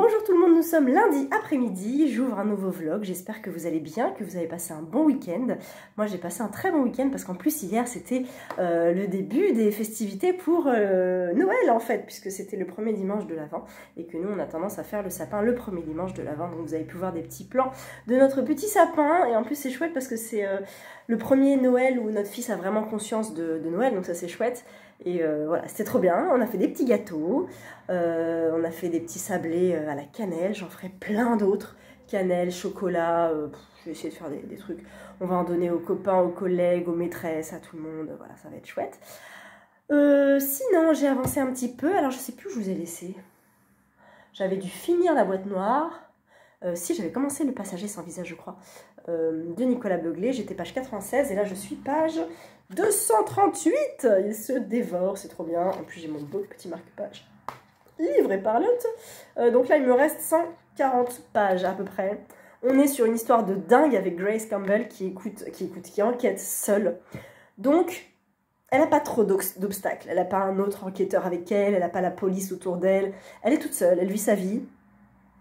Bonjour tout le monde, nous sommes lundi après-midi, j'ouvre un nouveau vlog, j'espère que vous allez bien, que vous avez passé un bon week-end. Moi j'ai passé un très bon week-end parce qu'en plus hier c'était le début des festivités pour Noël en fait, puisque c'était le premier dimanche de l'Avent et que nous on a tendance à faire le sapin le premier dimanche de l'Avent. Donc vous avez pu voir des petits plans de notre petit sapin et en plus c'est chouette parce que c'est le premier Noël où notre fils a vraiment conscience de Noël, donc ça c'est chouette. Et voilà, c'était trop bien, on a fait des petits gâteaux, on a fait des petits sablés à la cannelle, j'en ferai plein d'autres, cannelle, chocolat, je vais essayer de faire des trucs, on va en donner aux copains, aux collègues, aux maîtresses, à tout le monde, voilà, ça va être chouette. Sinon, j'ai avancé un petit peu, alors je sais plus où je vous ai laissé, j'avais dû finir la boîte noire, si j'avais commencé Le Passager sans visage je crois, de Nicolas Beuglet, j'étais page 96 et là je suis page 238, il se dévore, c'est trop bien, en plus j'ai mon beau petit marque-page livre et parlante, donc là il me reste 140 pages à peu près, on est sur une histoire de dingue avec Grace Campbell qui enquête seule, donc elle n'a pas trop d'obstacles, elle n'a pas un autre enquêteur avec elle, elle n'a pas la police autour d'elle, elle est toute seule, elle vit sa vie,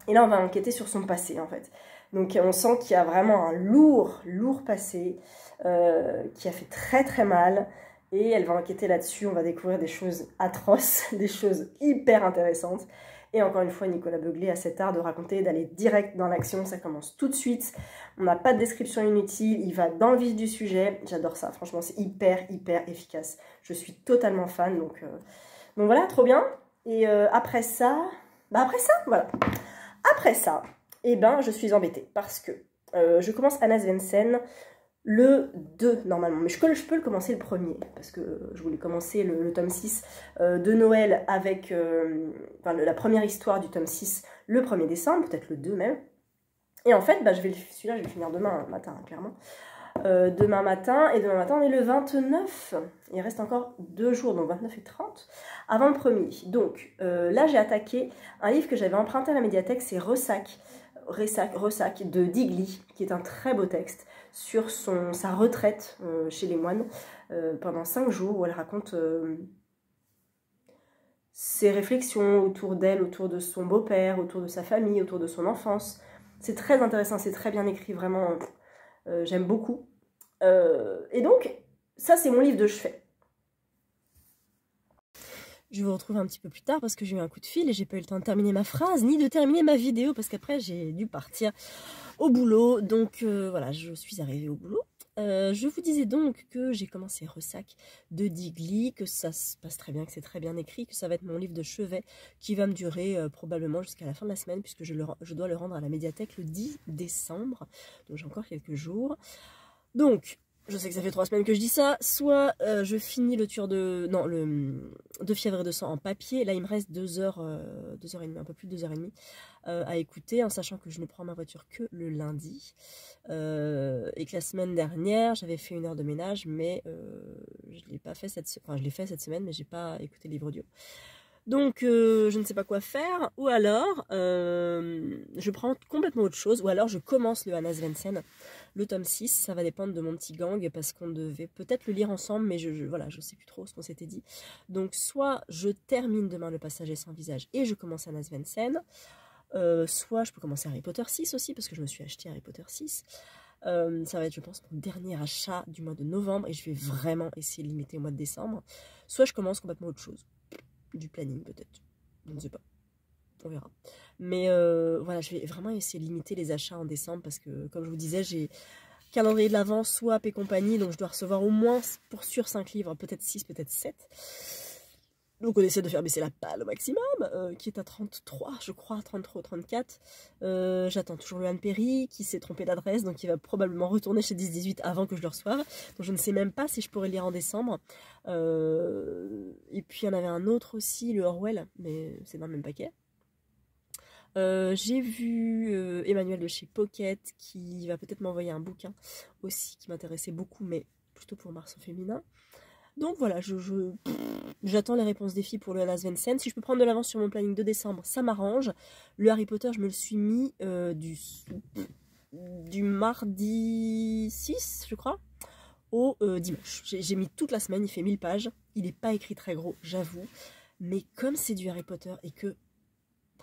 et là on va enquêter sur son passé en fait. Donc on sent qu'il y a vraiment un lourd passé qui a fait très très mal. Et elle va enquêter là-dessus, on va découvrir des choses atroces, des choses hyper intéressantes. Et encore une fois, Nicolas Beuglet a cet art de raconter, d'aller direct dans l'action, ça commence tout de suite. On n'a pas de description inutile, il va dans le vif du sujet. J'adore ça, franchement c'est hyper efficace. Je suis totalement fan, donc voilà, trop bien. Et après ça, voilà. Après ça, eh ben, je suis embêtée parce que je commence Anna Svensson le 2 normalement, mais je peux le commencer le premier parce que je voulais commencer le tome 6 de Noël avec la première histoire du tome 6 le 1er décembre, peut-être le 2 même. Et en fait, bah, celui-là je vais le finir demain matin, hein, clairement. Demain matin, et demain matin on est le 29, il reste encore 2 jours, donc 29 et 30, avant le premier. Donc là j'ai attaqué un livre que j'avais emprunté à la médiathèque, c'est Ressac de Digli, qui est un très beau texte sur sa retraite chez les moines pendant 5 jours, où elle raconte ses réflexions autour d'elle, autour de son beau-père, autour de sa famille, autour de son enfance. C'est très intéressant, c'est très bien écrit, vraiment... j'aime beaucoup. Et donc, ça c'est mon livre de chevet. Je vous retrouve un petit peu plus tard parce que j'ai eu un coup de fil et j'ai pas eu le temps de terminer ma phrase ni de terminer ma vidéo parce qu'après j'ai dû partir au boulot. Donc voilà, je suis arrivée au boulot. Je vous disais donc que j'ai commencé Ressac de Digli, que ça se passe très bien, que c'est très bien écrit, que ça va être mon livre de chevet qui va me durer probablement jusqu'à la fin de la semaine puisque je dois le rendre à la médiathèque le 10 décembre. Donc j'ai encore quelques jours. Donc, je sais que ça fait 3 semaines que je dis ça, soit je finis le Tueur de... Non, de fièvre et de sang en papier, là il me reste 2 heures, 2 heures et demie, un peu plus de 2 heures et demie à écouter, en sachant que je ne prends ma voiture que le lundi, et que la semaine dernière j'avais fait 1 heure de ménage, mais je ne l'ai pas fait je l'ai fait cette semaine, mais j'ai pas écouté le livre audio. Donc je ne sais pas quoi faire, ou alors je prends complètement autre chose, ou alors je commence le Anna Svensson, le tome 6, ça va dépendre de mon petit gang, parce qu'on devait peut-être le lire ensemble, mais voilà, je sais plus trop ce qu'on s'était dit. Donc soit je termine demain Le Passager sans visage, et je commence Anna Svensson, soit je peux commencer Harry Potter 6 aussi, parce que je me suis acheté Harry Potter 6. Ça va être, je pense, mon dernier achat du mois de novembre, et je vais vraiment essayer de limiter au mois de décembre. Soit je commence complètement autre chose. Du planning peut-être, je ne sais pas, on verra. Mais voilà, je vais vraiment essayer de limiter les achats en décembre parce que, comme je vous disais, j'ai calendrier de l'Avent, Swap et compagnie, donc je dois recevoir au moins pour sûr 5 livres, peut-être 6, peut-être 7. Donc on essaie de faire baisser la palle au maximum, qui est à 33, je crois, 33 ou 34. J'attends toujours le Anne Perry, qui s'est trompé d'adresse, donc il va probablement retourner chez 10-18 avant que je le reçoive. Donc je ne sais même pas si je pourrais le lire en décembre. Et puis il y en avait un autre aussi, le Orwell, mais c'est dans le même paquet. J'ai vu Emmanuel de chez Pocket, qui va peut-être m'envoyer un bouquin aussi, qui m'intéressait beaucoup, mais plutôt pour Mars au féminin. Donc voilà, j'attends les réponses des filles pour le Anna Svensson. Si je peux prendre de l'avance sur mon planning de décembre, ça m'arrange. Le Harry Potter, je me le suis mis du mardi 6, je crois, au dimanche. J'ai mis toute la semaine, il fait 1000 pages. Il n'est pas écrit très gros, j'avoue. Mais comme c'est du Harry Potter et que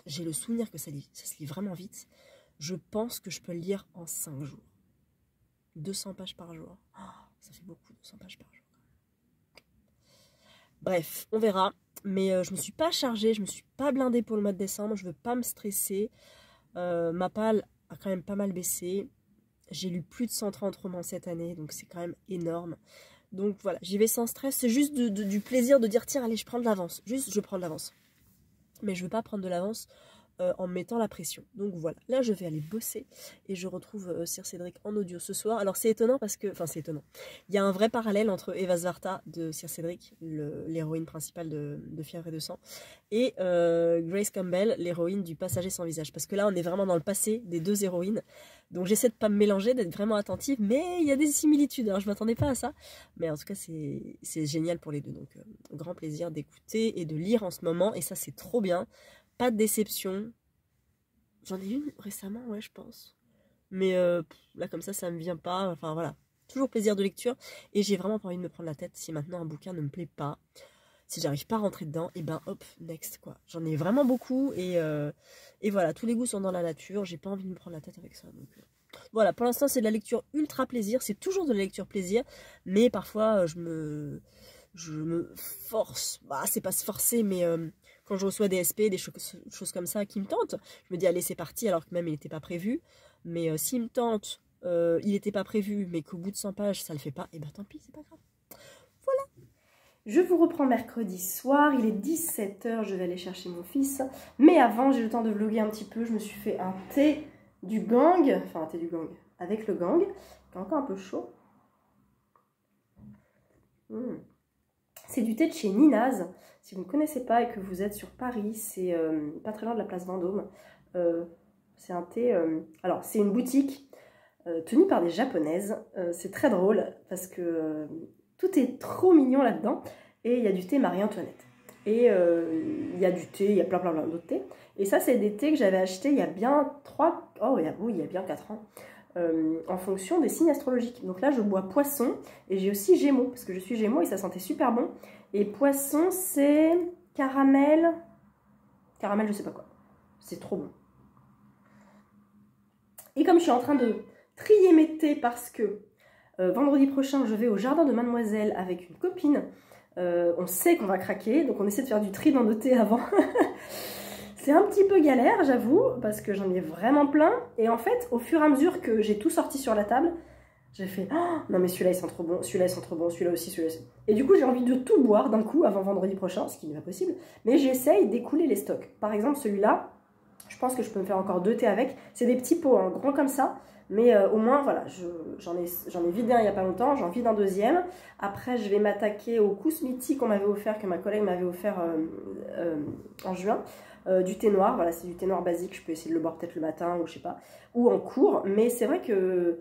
j'ai le souvenir que ça se lit vraiment vite. Je pense que je peux le lire en 5 jours. 200 pages par jour. Oh, ça fait beaucoup, 200 pages par jour. Bref, on verra. Mais je me suis pas chargée, je me suis pas blindée pour le mois de décembre. Je veux pas me stresser. Ma palle a quand même pas mal baissé. J'ai lu plus de 130 romans cette année, donc c'est quand même énorme. Donc voilà, j'y vais sans stress. C'est juste du plaisir de dire, tiens, allez, je prends de l'avance. Juste, je prends de l'avance. Mais je veux pas prendre de l'avance en me mettant la pression. Donc voilà, là je vais aller bosser et je retrouve Sir Cédric en audio ce soir. Alors c'est étonnant parce que, enfin c'est étonnant, il y a un vrai parallèle entre Eva Svarta de Sir Cédric, l'héroïne principale de Fièvre et de sang, et Grace Campbell, l'héroïne du Passager sans visage. Parce que là on est vraiment dans le passé des deux héroïnes. Donc j'essaie de pas me mélanger, d'être vraiment attentive, mais il y a des similitudes. Alors je m'attendais pas à ça, mais en tout cas c'est génial pour les deux. Donc grand plaisir d'écouter et de lire en ce moment, et ça c'est trop bien. Pas de déception. J'en ai une récemment, ouais, je pense. Mais là, comme ça me vient pas. Enfin, voilà. Toujours plaisir de lecture. Et j'ai vraiment pas envie de me prendre la tête si maintenant un bouquin ne me plaît pas. Si j'arrive pas à rentrer dedans, et ben hop, next, quoi. J'en ai vraiment beaucoup. Et voilà, tous les goûts sont dans la nature. J'ai pas envie de me prendre la tête avec ça. Donc voilà, pour l'instant, c'est de la lecture ultra plaisir. C'est toujours de la lecture plaisir. Mais parfois, je me force. Bah, c'est pas se forcer, mais quand je reçois des SP, des choses comme ça qui me tentent, je me dis allez c'est parti alors que même il n'était pas prévu. Mais s'il me tente, il n'était pas prévu, mais qu'au bout de 100 pages ça le fait pas, et ben tant pis, c'est pas grave. Voilà. Je vous reprends mercredi soir, il est 17 h, je vais aller chercher mon fils. Mais avant, j'ai le temps de vlogger un petit peu, je me suis fait un thé du gang, enfin un thé du gang, avec le gang, qui est encore un peu chaud. C'est du thé de chez Ninaz. Si vous ne connaissez pas et que vous êtes sur Paris, c'est pas très loin de la place Vendôme. C'est un thé... alors, c'est une boutique tenue par des japonaises. C'est très drôle parce que tout est trop mignon là-dedans. Et il y a du thé Marie-Antoinette. Et il y a du thé, il y a plein d'autres thés. Et ça, c'est des thés que j'avais achetés il y a bien 4 ans. En fonction des signes astrologiques. Donc là, je bois poisson et j'ai aussi gémeaux, parce que je suis gémeaux et ça sentait super bon. Et poisson, c'est caramel, je sais pas quoi. C'est trop bon. Et comme je suis en train de trier mes thés parce que vendredi prochain, je vais au jardin de Mademoiselle avec une copine, on sait qu'on va craquer, donc on essaie de faire du tri dans nos thés avant. C'est un petit peu galère, j'avoue, parce que j'en ai vraiment plein. Et en fait, au fur et à mesure que j'ai tout sorti sur la table, j'ai fait oh, non mais celui-là il sent trop bon, celui-là il sent trop bon, celui-là aussi, celui-là aussi. Et du coup, j'ai envie de tout boire d'un coup avant vendredi prochain, ce qui n'est pas possible. Mais j'essaye d'écouler les stocks. Par exemple, celui-là, je pense que je peux me faire encore 2 thés avec. C'est des petits pots, hein, grands comme ça. Mais au moins, voilà, j'en ai vidé un il n'y a pas longtemps, j'en vide un deuxième. Après, je vais m'attaquer au Kousmiti qu'on m'avait offert, que ma collègue m'avait offert en juin. Du thé noir, voilà, c'est du thé noir basique, je peux essayer de le boire peut-être le matin ou je sais pas, ou en cours, mais c'est vrai que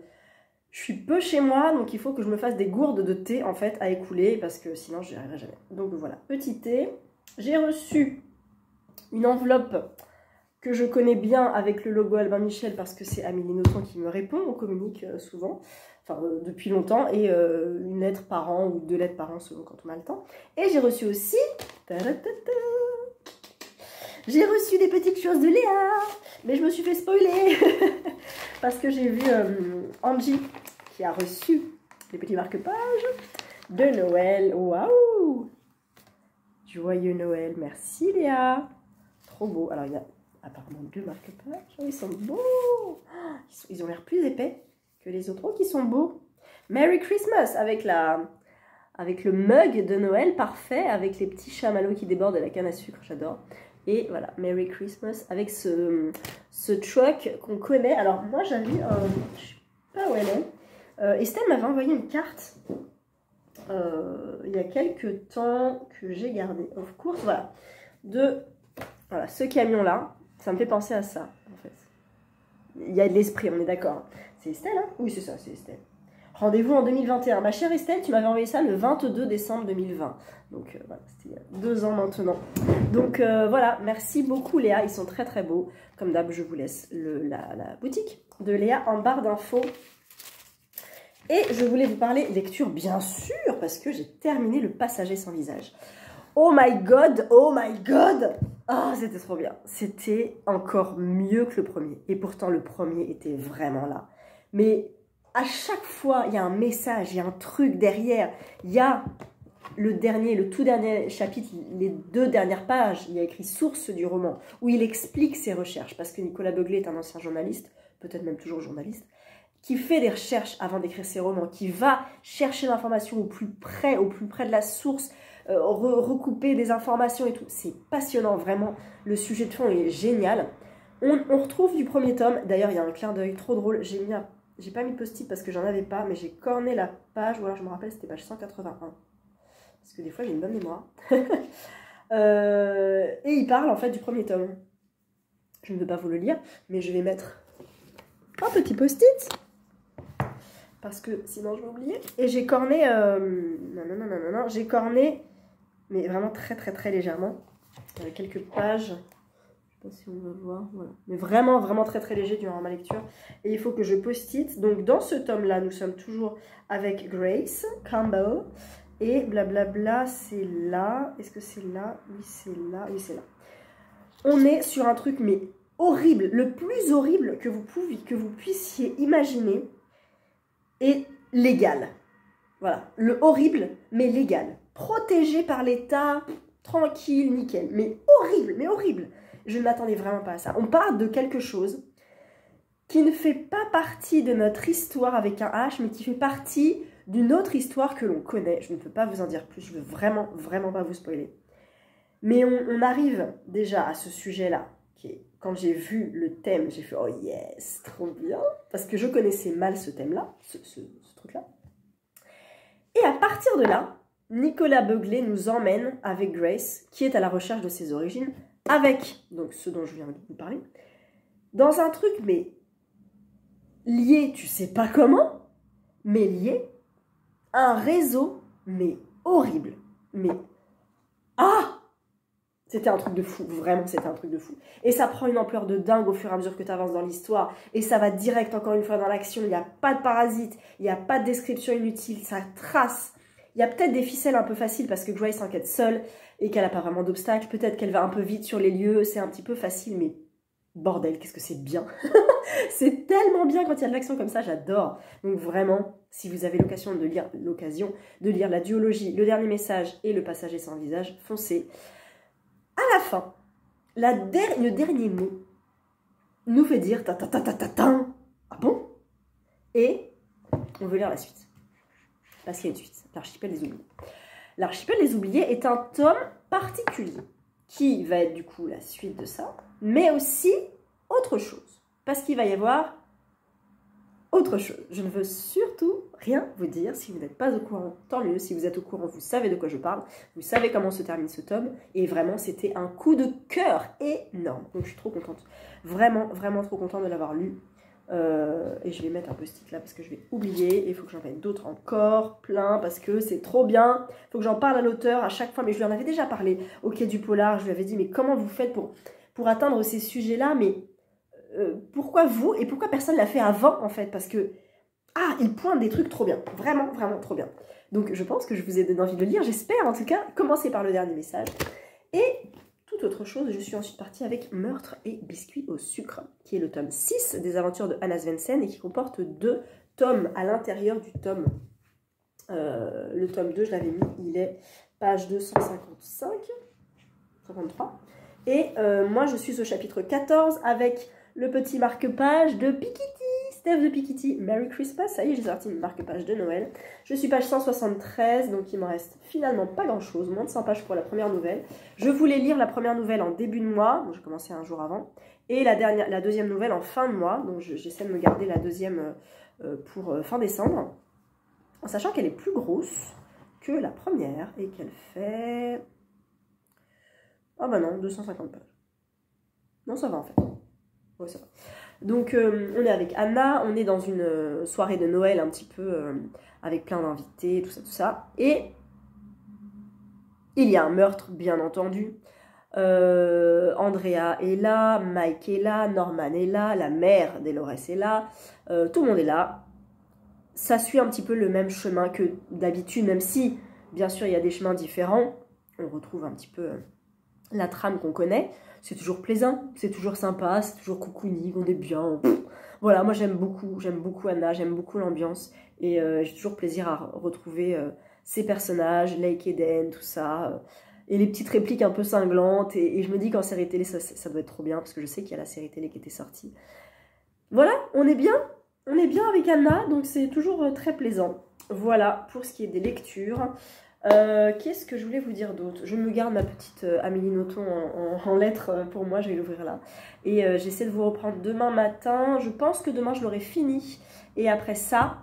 je suis peu chez moi, donc il faut que je me fasse des gourdes de thé en fait à écouler, parce que sinon je n'y arriverai jamais. Donc voilà, petit thé. J'ai reçu une enveloppe que je connais bien avec le logo Albin Michel, parce que c'est Amélie Nothomb qui me répond, on communique souvent, enfin depuis longtemps, et une lettre par an ou 2 lettres par an selon quand on a le temps. Et j'ai reçu aussi... J'ai reçu des petites choses de Léa, mais je me suis fait spoiler parce que j'ai vu Angie qui a reçu des petits marque-pages de Noël. Waouh! Joyeux Noël, merci Léa. Trop beau. Alors il y a apparemment 2 marque-pages. Oh, ils sont beaux. Ils ont l'air plus épais que les autres. Oh, qui sont beaux. Merry Christmas avec le mug de Noël parfait, avec les petits chamallows qui débordent et la canne à sucre, j'adore. Et voilà, Merry Christmas avec ce truck qu'on connaît. Alors moi j'avais, je sais pas où elle est. Estelle m'avait envoyé une carte il y a quelques temps que j'ai gardée. Of course, voilà. Voilà, ce camion-là, ça me fait penser à ça en fait. Il y a de l'esprit, on est d'accord. C'est Estelle, hein? Oui, c'est ça, c'est Estelle. Rendez-vous en 2021. Ma chère Estelle, tu m'avais envoyé ça le 22 décembre 2020. Donc voilà, c'était il y a 2 ans maintenant. Donc voilà, merci beaucoup Léa, ils sont très très beaux. Comme d'hab, je vous laisse la boutique de Léa en barre d'infos. Et je voulais vous parler lecture bien sûr, parce que j'ai terminé Le Passager sans visage. Oh my god, oh my god. Ah, c'était trop bien. C'était encore mieux que le premier. Et pourtant, le premier était vraiment là. Mais à chaque fois, il y a un message, il y a un truc derrière. Il y a le tout dernier chapitre, les 2 dernières pages, il y a écrit source du roman, où il explique ses recherches. Parce que Nicolas Beuglet est un ancien journaliste, peut-être même toujours journaliste, qui fait des recherches avant d'écrire ses romans, qui va chercher l'information au plus près de la source, recouper des informations et tout. C'est passionnant, vraiment. Le sujet de fond est génial. On retrouve du premier tome. D'ailleurs, il y a un clin d'œil trop drôle. J'ai pas mis de post-it parce que j'en avais pas, mais j'ai corné la page, ou alors je me rappelle, c'était page 181. Parce que des fois, j'ai une bonne mémoire. Et il parle en fait du premier tome. Je ne veux pas vous le lire, mais je vais mettre un petit post-it. Parce que sinon je vais oublier. Et j'ai corné, j'ai corné, mais vraiment très très très légèrement. Il y a quelques pages, je ne sais pas si on va voir, voilà. Mais vraiment vraiment très très léger durant ma lecture. Et il faut que je post-it. Donc dans ce tome-là, nous sommes toujours avec Grace Campbell. Et blablabla, c'est là. Est-ce que c'est là? Oui, c'est là. Oui, c'est là. On est sur un truc, mais horrible. Le plus horrible que vous puissiez imaginer. Et légal. Voilà, le horrible, mais légal. Protégé par l'État, tranquille, nickel. Mais horrible. Je ne m'attendais vraiment pas à ça. On parle de quelque chose qui ne fait pas partie de notre histoire avec un H, mais qui fait partie d'une autre histoire que l'on connaît. Je ne peux pas vous en dire plus, je veux vraiment, vraiment pas vous spoiler. Mais on arrive déjà à ce sujet-là, qui est... Quand j'ai vu le thème, j'ai fait « Oh yes, trop bien !» Parce que je connaissais mal ce thème-là, ce truc-là. Et à partir de là, Nicolas Beuglet nous emmène avec Grace, qui est à la recherche de ses origines, avec donc ce dont je viens de vous parler, dans un truc, mais lié, tu sais pas comment, mais lié à un réseau, mais horrible. Mais... Ah! C'était un truc de fou, vraiment c'était un truc de fou. Et ça prend une ampleur de dingue au fur et à mesure que tu avances dans l'histoire. Et ça va direct encore une fois dans l'action. Il n'y a pas de parasites, il n'y a pas de description inutile, ça trace. Il y a peut-être des ficelles un peu faciles parce que Grace enquête seule et qu'elle n'a pas vraiment d'obstacles. Peut-être qu'elle va un peu vite sur les lieux, c'est un petit peu facile, mais bordel, qu'est-ce que c'est bien. C'est tellement bien quand il y a de l'action comme ça, j'adore. Donc vraiment, si vous avez l'occasion de lire la duologie, le dernier message et le passager sans visage, foncez. À la fin, le dernier mot nous fait dire ta-ta-ta-ta-ta-ta. Ah bon? Et on veut lire la suite. Parce qu'il y a une suite. L'archipel des oubliés. L'archipel des oubliés est un tome particulier qui va être du coup la suite de ça, mais aussi autre chose. Parce qu'il va y avoir autre chose. Je ne veux surtout rien vous dire. Si vous n'êtes pas au courant, tant mieux. Si vous êtes au courant, vous savez de quoi je parle. Vous savez comment se termine ce tome. Et vraiment, c'était un coup de cœur énorme. Donc, je suis trop contente. Vraiment, vraiment trop contente de l'avoir lu. Et je vais mettre un post-it là parce que je vais oublier. Il faut que j'en mette d'autres encore, plein, parce que c'est trop bien. Il faut que j'en parle à l'auteur à chaque fois. Mais je lui en avais déjà parlé au Quai du Polar. Je lui avais dit, mais comment vous faites pour atteindre ces sujets-là? Mais... pourquoi vous et pourquoi personne l'a fait avant en fait, parce que il pointe des trucs trop bien, vraiment vraiment trop bien. Donc je pense que je vous ai donné envie de le lire, j'espère en tout cas. Commencez par le dernier message. Et toute autre chose, je suis ensuite partie avec Meurtre et biscuits au sucre, qui est le tome 6 des aventures de Anna Svensson et qui comporte 2 tomes à l'intérieur du tome. Le tome 2, je l'avais mis, il est page 255, 53. Et moi je suis au chapitre 14 avec le petit marque-page de Piketty, Steph de Piketty, Merry Christmas, ça y est, j'ai sorti une marque-page de Noël. Je suis page 173, donc il me reste finalement pas grand-chose, moins de 100 pages pour la première nouvelle. Je voulais lire la première nouvelle en début de mois, donc j'ai commencé un jour avant, et la deuxième nouvelle en fin de mois, donc j'essaie de me garder la deuxième pour fin décembre, en sachant qu'elle est plus grosse que la première, et qu'elle fait... Ah bah non, 250 pages. Non, ça va en fait. Ouais, ça va. Donc, on est avec Anna, on est dans une soirée de Noël un petit peu avec plein d'invités, tout ça. Et il y a un meurtre, bien entendu. Andrea est là, Mike est là, Norman est là, la mère d'Elores est là, tout le monde est là. Ça suit un petit peu le même chemin que d'habitude, même si, bien sûr, il y a des chemins différents. On retrouve un petit peu la trame qu'on connaît. C'est toujours plaisant, c'est toujours sympa, c'est toujours cocooning, on est bien. Voilà, moi j'aime beaucoup Anna, j'aime beaucoup l'ambiance. Et j'ai toujours plaisir à retrouver ces personnages, Lake Eden, tout ça. Et les petites répliques un peu cinglantes. Et je me dis qu'en série télé, ça doit être trop bien, parce que je sais qu'il y a la série télé qui était sortie. Voilà, on est bien avec Anna, donc c'est toujours très plaisant. Voilà, pour ce qui est des lectures. Qu'est-ce que je voulais vous dire d'autre? Je me garde ma petite Amélie Nothomb en lettres pour moi, je vais l'ouvrir là. Et j'essaie de vous reprendre demain matin. Je pense que demain je l'aurai fini. Et après ça,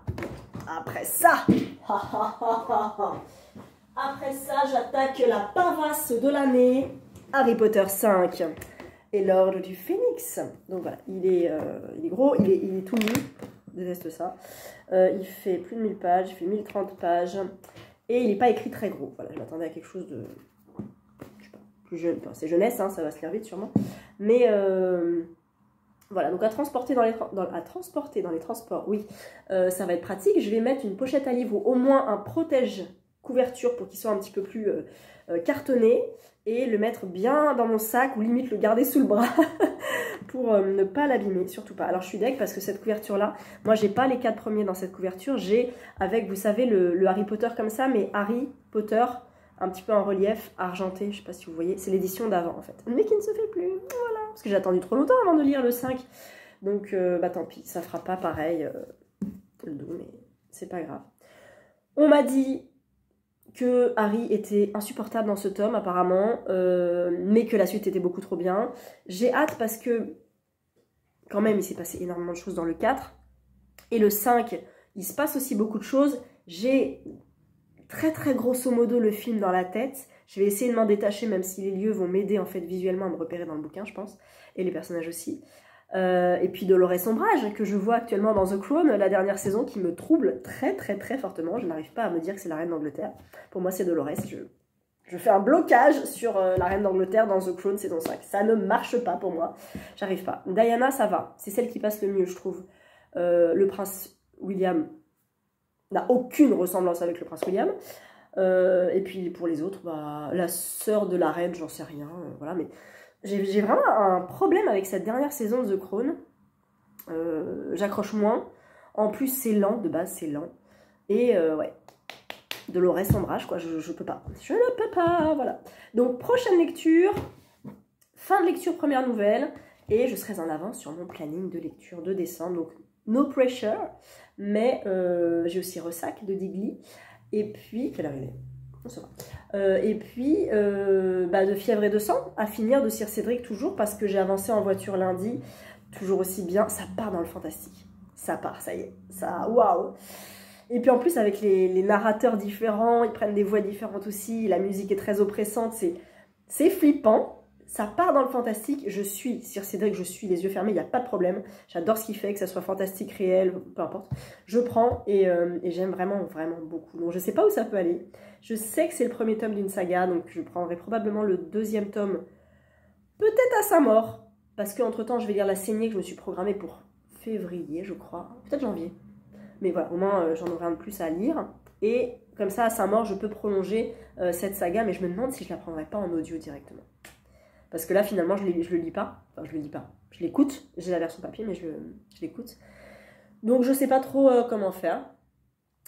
après ça, j'attaque la pavasse de l'année, Harry Potter 5 et l'Ordre du Phénix. Donc voilà, il est gros, il est tout nu, je déteste ça. Il fait plus de 1000 pages, il fait 1030 pages. Et il n'est pas écrit très gros. Voilà, je m'attendais à quelque chose de, je sais pas, plus jeune. Enfin, c'est jeunesse, hein, ça va se lire vite sûrement. Mais voilà, donc à transporter dans les transports, oui, ça va être pratique. Je vais mettre une pochette à livres ou au moins un protège-couverture pour qu'il soit un petit peu plus cartonné. Et le mettre bien dans mon sac ou limite le garder sous le bras pour ne pas l'abîmer, surtout pas. Alors je suis deg parce que cette couverture-là, moi j'ai pas les 4 premiers dans cette couverture, j'ai avec, vous savez, le Harry Potter comme ça, mais Harry Potter, un petit peu en relief, argenté, je sais pas si vous voyez, c'est l'édition d'avant en fait, mais qui ne se fait plus, voilà, parce que j'ai attendu trop longtemps avant de lire le 5, donc bah tant pis, ça fera pas pareil le dos, mais c'est pas grave. On m'a dit que Harry était insupportable dans ce tome apparemment, mais que la suite était beaucoup trop bien. J'ai hâte parce que quand même il s'est passé énormément de choses dans le 4 et le 5 il se passe aussi beaucoup de choses. J'ai très très grosso modo le film dans la tête, je vais essayer de m'en détacher même si les lieux vont m'aider en fait visuellement à me repérer dans le bouquin je pense, et les personnages aussi. Et puis Dolores Ombrage, que je vois actuellement dans The Crown, la dernière saison, qui me trouble très très très fortement. Je n'arrive pas à me dire que c'est la reine d'Angleterre. Pour moi, c'est Dolores. Je fais un blocage sur la reine d'Angleterre dans The Crown saison 5. Ça ne marche pas pour moi. J'arrive pas. Diana, ça va. C'est celle qui passe le mieux, je trouve. Le prince William n'a aucune ressemblance avec le prince William. Et puis pour les autres, bah, la sœur de la reine, j'en sais rien. Voilà, mais... J'ai vraiment un problème avec cette dernière saison de The Crown. J'accroche moins. En plus, c'est lent, de base, c'est lent. Et ouais, Dolores Ombrage, quoi, je peux pas. Je ne peux pas, voilà. Donc, prochaine lecture, fin de lecture, première nouvelle. Et je serai en avance sur mon planning de lecture de décembre. Donc, no pressure. Mais j'ai aussi Ressac de Digli. Et puis, quelle heure il est ? Ça va. Et puis bah, de Fièvre et de sang à finir de Sir Cédric toujours parce que j'ai avancé en voiture lundi toujours aussi bien, ça part dans le fantastique, ça part, ça y est, ça waouh. Et puis en plus avec les narrateurs différents, ils prennent des voix différentes aussi, la musique est très oppressante, c'est flippant. Ça part dans le fantastique, je suis Sir Cédric, je suis les yeux fermés, il n'y a pas de problème. J'adore ce qu'il fait, que ça soit fantastique, réel, peu importe. Je prends et j'aime vraiment, vraiment beaucoup. Donc je ne sais pas où ça peut aller. Je sais que c'est le premier tome d'une saga, donc je prendrai probablement le deuxième tome, peut-être à sa mort. Parce qu'entre temps, je vais lire La Saignée que je me suis programmée pour février, je crois. Peut-être janvier. Mais voilà, au moins j'en aurai un de plus à lire. Et comme ça, à sa mort, je peux prolonger cette saga, mais je me demande si je la prendrai pas en audio directement. Parce que là, finalement, je le lis pas. Enfin, je le lis pas. Je l'écoute. J'ai la version papier, mais je l'écoute. Donc, je sais pas trop comment faire.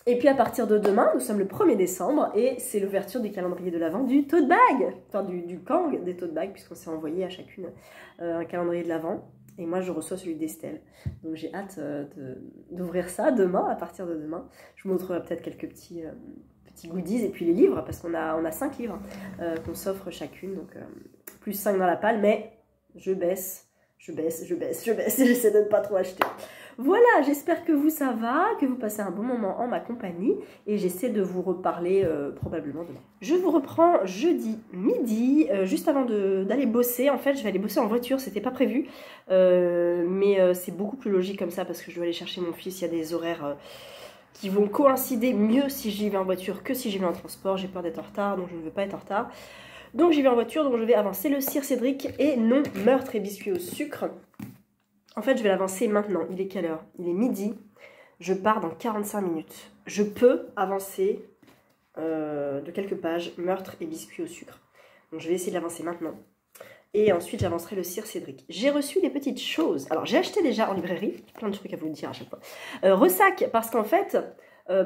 Et puis, à partir de demain, nous sommes le 1er décembre. Et c'est l'ouverture du calendrier de l'Avent du tote bag. Enfin, du Kang des tote bags, puisqu'on s'est envoyé à chacune un calendrier de l'Avent. Et moi, je reçois celui d'Estelle. Donc, j'ai hâte d'ouvrir ça demain, à partir de demain. Je vous montrerai peut-être quelques petits goodies. Et puis, les livres, parce qu'on a 5 livres qu'on s'offre chacune. Donc... plus 5 dans la palle, mais je baisse, et j'essaie de ne pas trop acheter. Voilà, j'espère que vous ça va, que vous passez un bon moment en ma compagnie, et j'essaie de vous reparler probablement demain. Je vous reprends jeudi midi, juste avant d'aller bosser. En fait, je vais aller bosser en voiture, c'était pas prévu, mais c'est beaucoup plus logique comme ça, parce que je dois aller chercher mon fils, il y a des horaires... qui vont coïncider mieux si j'y vais en voiture que si j'y vais en transport. J'ai peur d'être en retard, donc je ne veux pas être en retard. Donc j'y vais en voiture, donc je vais avancer le Sir Cédric et non meurtre et biscuits au sucre. En fait, je vais l'avancer maintenant. Il est quelle heure? Il est midi. Je pars dans 45 minutes. Je peux avancer de quelques pages, Meurtre et biscuits au sucre. Donc je vais essayer de l'avancer maintenant. Et ensuite, j'avancerai le Sir Cédric. J'ai reçu des petites choses. Alors, j'ai acheté déjà en librairie. Plein de trucs à vous dire à chaque fois. Ressac, parce qu'en fait,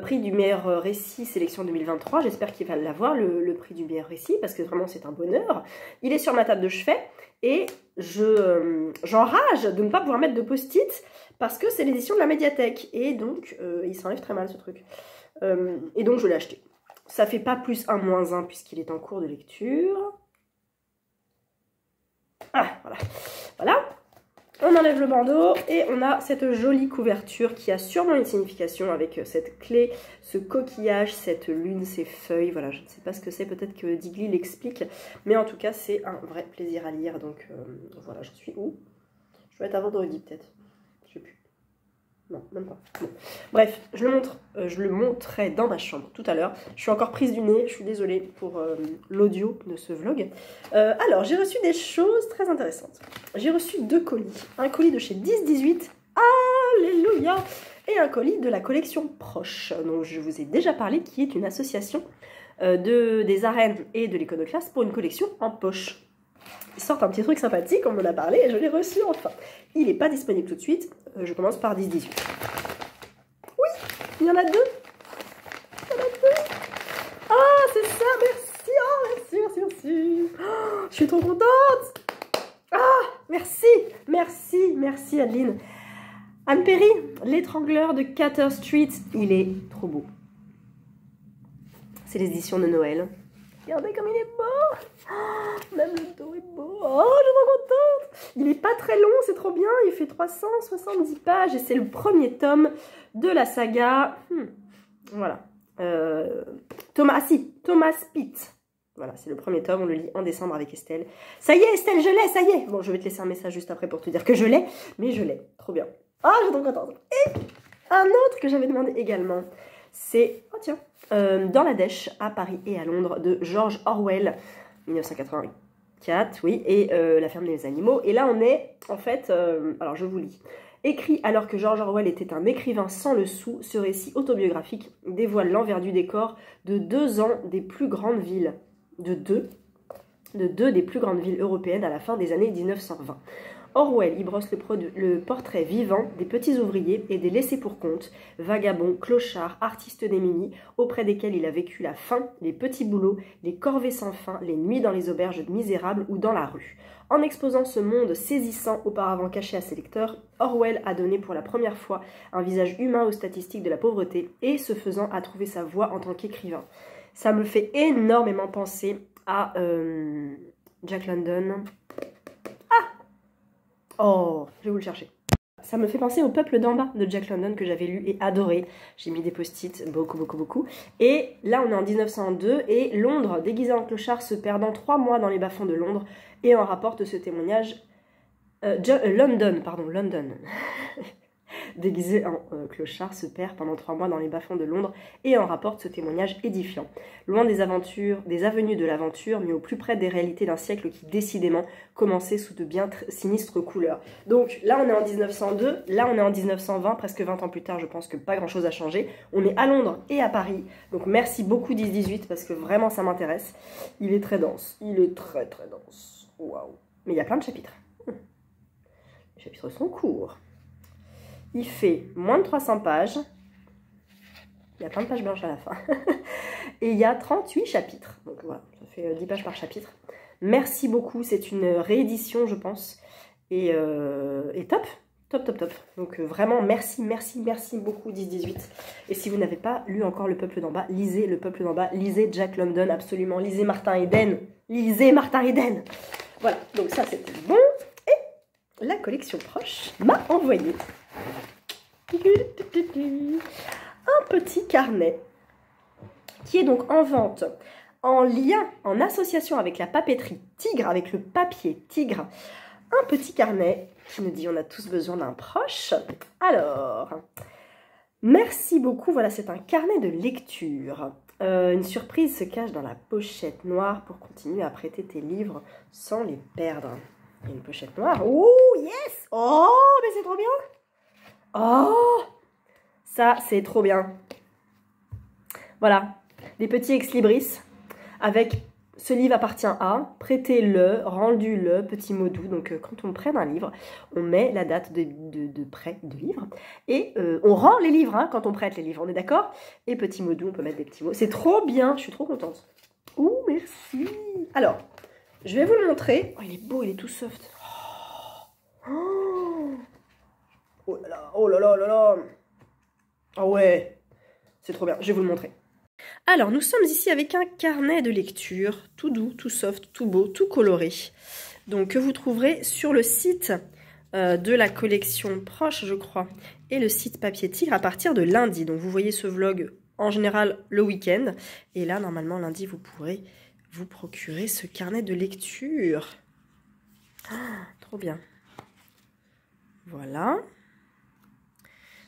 prix du meilleur récit, sélection 2023. J'espère qu'il va l'avoir, le prix du meilleur récit, parce que vraiment, c'est un bonheur. Il est sur ma table de chevet. Et j'enrage de ne pas pouvoir mettre de post-it, parce que c'est l'édition de la médiathèque. Et donc, il s'enlève très mal, ce truc. Et donc, je l'ai acheté. Ça fait pas plus 1 moins 1, puisqu'il est en cours de lecture. Ah, voilà. Voilà. On enlève le bandeau et on a cette jolie couverture qui a sûrement une signification avec cette clé, ce coquillage, cette lune, ces feuilles. Voilà, je ne sais pas ce que c'est, peut-être que Digli l'explique. Mais en tout cas, c'est un vrai plaisir à lire. Donc voilà, j'en suis où? Je dois être à vendredi peut-être. Je sais plus. Non, même pas. Bon. Bref, je le montrerai dans ma chambre tout à l'heure. Je suis encore prise du nez, je suis désolée pour l'audio de ce vlog. Alors, j'ai reçu des choses très intéressantes. J'ai reçu 2 colis. Un colis de chez 10-18, alléluia, et un colis de la collection Proche, dont je vous ai déjà parlé, qui est une association des arènes et de l'iconoclaste pour une collection en poche. Ils sortent un petit truc sympathique, on m'en a parlé, et je l'ai reçu enfin. Il n'est pas disponible tout de suite, je commence par 10-18. Oui, il y en a 2. Il y en a 2. Ah, c'est ça, merci, oh, merci, merci, merci. Oh, je suis trop contente. Ah, merci, merci, merci Adeline. Anne Perry, l'étrangleur de Cater Street, il est trop beau. C'est l'édition de Noël. Regardez comme il est beau. Oh, même le dos est beau. Oh, je suis trop contente. Il n'est pas très long, c'est trop bien. Il fait 370 pages et c'est le premier tome de la saga. Voilà. Thomas Pitt. Voilà, c'est le premier tome. On le lit en décembre avec Estelle. Ça y est, Estelle, je l'ai, ça y est. Bon, je vais te laisser un message juste après pour te dire que je l'ai. Mais je l'ai. Trop bien. Ah, je suis trop contente. Et un autre que j'avais demandé également, c'est, oh tiens, Dans la dèche, à Paris et à Londres, de George Orwell, 1984, oui, et La ferme des animaux. Et là, on est, en fait, alors je vous lis. Écrit alors que George Orwell était un écrivain sans le sou, ce récit autobiographique dévoile l'envers du décor de 2 ans des plus grandes villes, de deux des plus grandes villes européennes à la fin des années 1920. Orwell y brosse le portrait vivant des petits ouvriers et des laissés-pour-compte, vagabonds, clochards, artistes démunis, auprès desquels il a vécu la faim, les petits boulots, les corvées sans fin, les nuits dans les auberges misérables ou dans la rue. En exposant ce monde saisissant auparavant caché à ses lecteurs, Orwell a donné pour la première fois un visage humain aux statistiques de la pauvreté et, ce faisant, a trouvé sa voie en tant qu'écrivain. Ça me fait énormément penser à Jack London. Oh, je vais vous le chercher. Ça me fait penser au Peuple d'en bas de Jack London que j'avais lu et adoré. J'ai mis des post-it, beaucoup. Et là, on est en 1902 et Londres, déguisée en clochard, se perdant 3 mois dans les bas-fonds de Londres. Et on rapporte ce témoignage... London. Déguisé en clochard, se perd pendant 3 mois dans les bas-fonds de Londres et en rapporte ce témoignage édifiant. Loin des aventures, des avenues de l'aventure, mais au plus près des réalités d'un siècle qui décidément commençait sous de bien sinistres couleurs. Donc là on est en 1902, là on est en 1920, presque 20 ans plus tard, je pense que pas grand chose a changé. On est à Londres et à Paris, donc merci beaucoup 10-18 parce que vraiment ça m'intéresse. Il est très dense, il est très dense, waouh. Mais il y a plein de chapitres. Les chapitres sont courts. Il fait moins de 300 pages. Il y a plein de pages blanches à la fin. Et il y a 38 chapitres. Donc voilà, ça fait 10 pages par chapitre. Merci beaucoup. C'est une réédition, je pense. Et top. Top. Donc vraiment, merci beaucoup 10-18. Et si vous n'avez pas lu encore Le Peuple d'en bas, lisez Le Peuple d'en bas. Lisez Jack London, absolument. Lisez Martin Eden. Voilà, donc ça c'était bon. Et la collection Proche m'a envoyé un petit carnet qui est donc en vente, en lien, en association avec la papeterie Tigre, avec le papier Tigre. Un petit carnet qui nous dit on a tous besoin d'un proche. Alors, merci beaucoup. Voilà, c'est un carnet de lecture. Une surprise se cache dans la pochette noire pour continuer à prêter tes livres sans les perdre. Il y a une pochette noire. Oh, yes! Oh, mais c'est trop bien! Oh, ça, c'est trop bien. Voilà. des petits ex-libris avec ce livre appartient à, prêtez-le, rendu-le, petit mot doux. Donc quand on prête un livre, on met la date de prêt de livre et on rend les livres hein, quand on prête les livres, on est d'accord? Et petit mot doux, on peut mettre des petits mots. C'est trop bien, je suis trop contente. Ouh, merci. Alors, je vais vous le montrer. Oh, il est beau, il est tout soft. Oh là là, oh là là, oh là là. Ah ouais, c'est trop bien, je vais vous le montrer. Alors, nous sommes ici avec un carnet de lecture, tout doux, tout soft, tout beau, tout coloré. Donc, que vous trouverez sur le site de la collection Proche, je crois, et le site Papier Tigre à partir de lundi. Donc, vous voyez ce vlog en général le week-end. Et là, normalement, lundi, vous pourrez vous procurer ce carnet de lecture. Ah, trop bien. Voilà.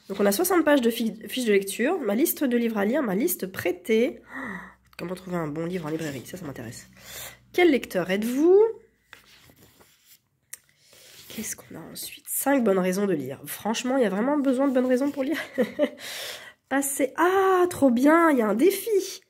Donc on a 60 pages de fiches de lecture, ma liste de livres à lire, ma liste prêtée. Comment trouver un bon livre en librairie, ça m'intéresse. Quel lecteur êtes-vous? Qu'est-ce qu'on a ensuite? 5 bonnes raisons de lire. Franchement, il y a vraiment besoin de bonnes raisons pour lire. Passer... Ah, trop bien, il y a un défi.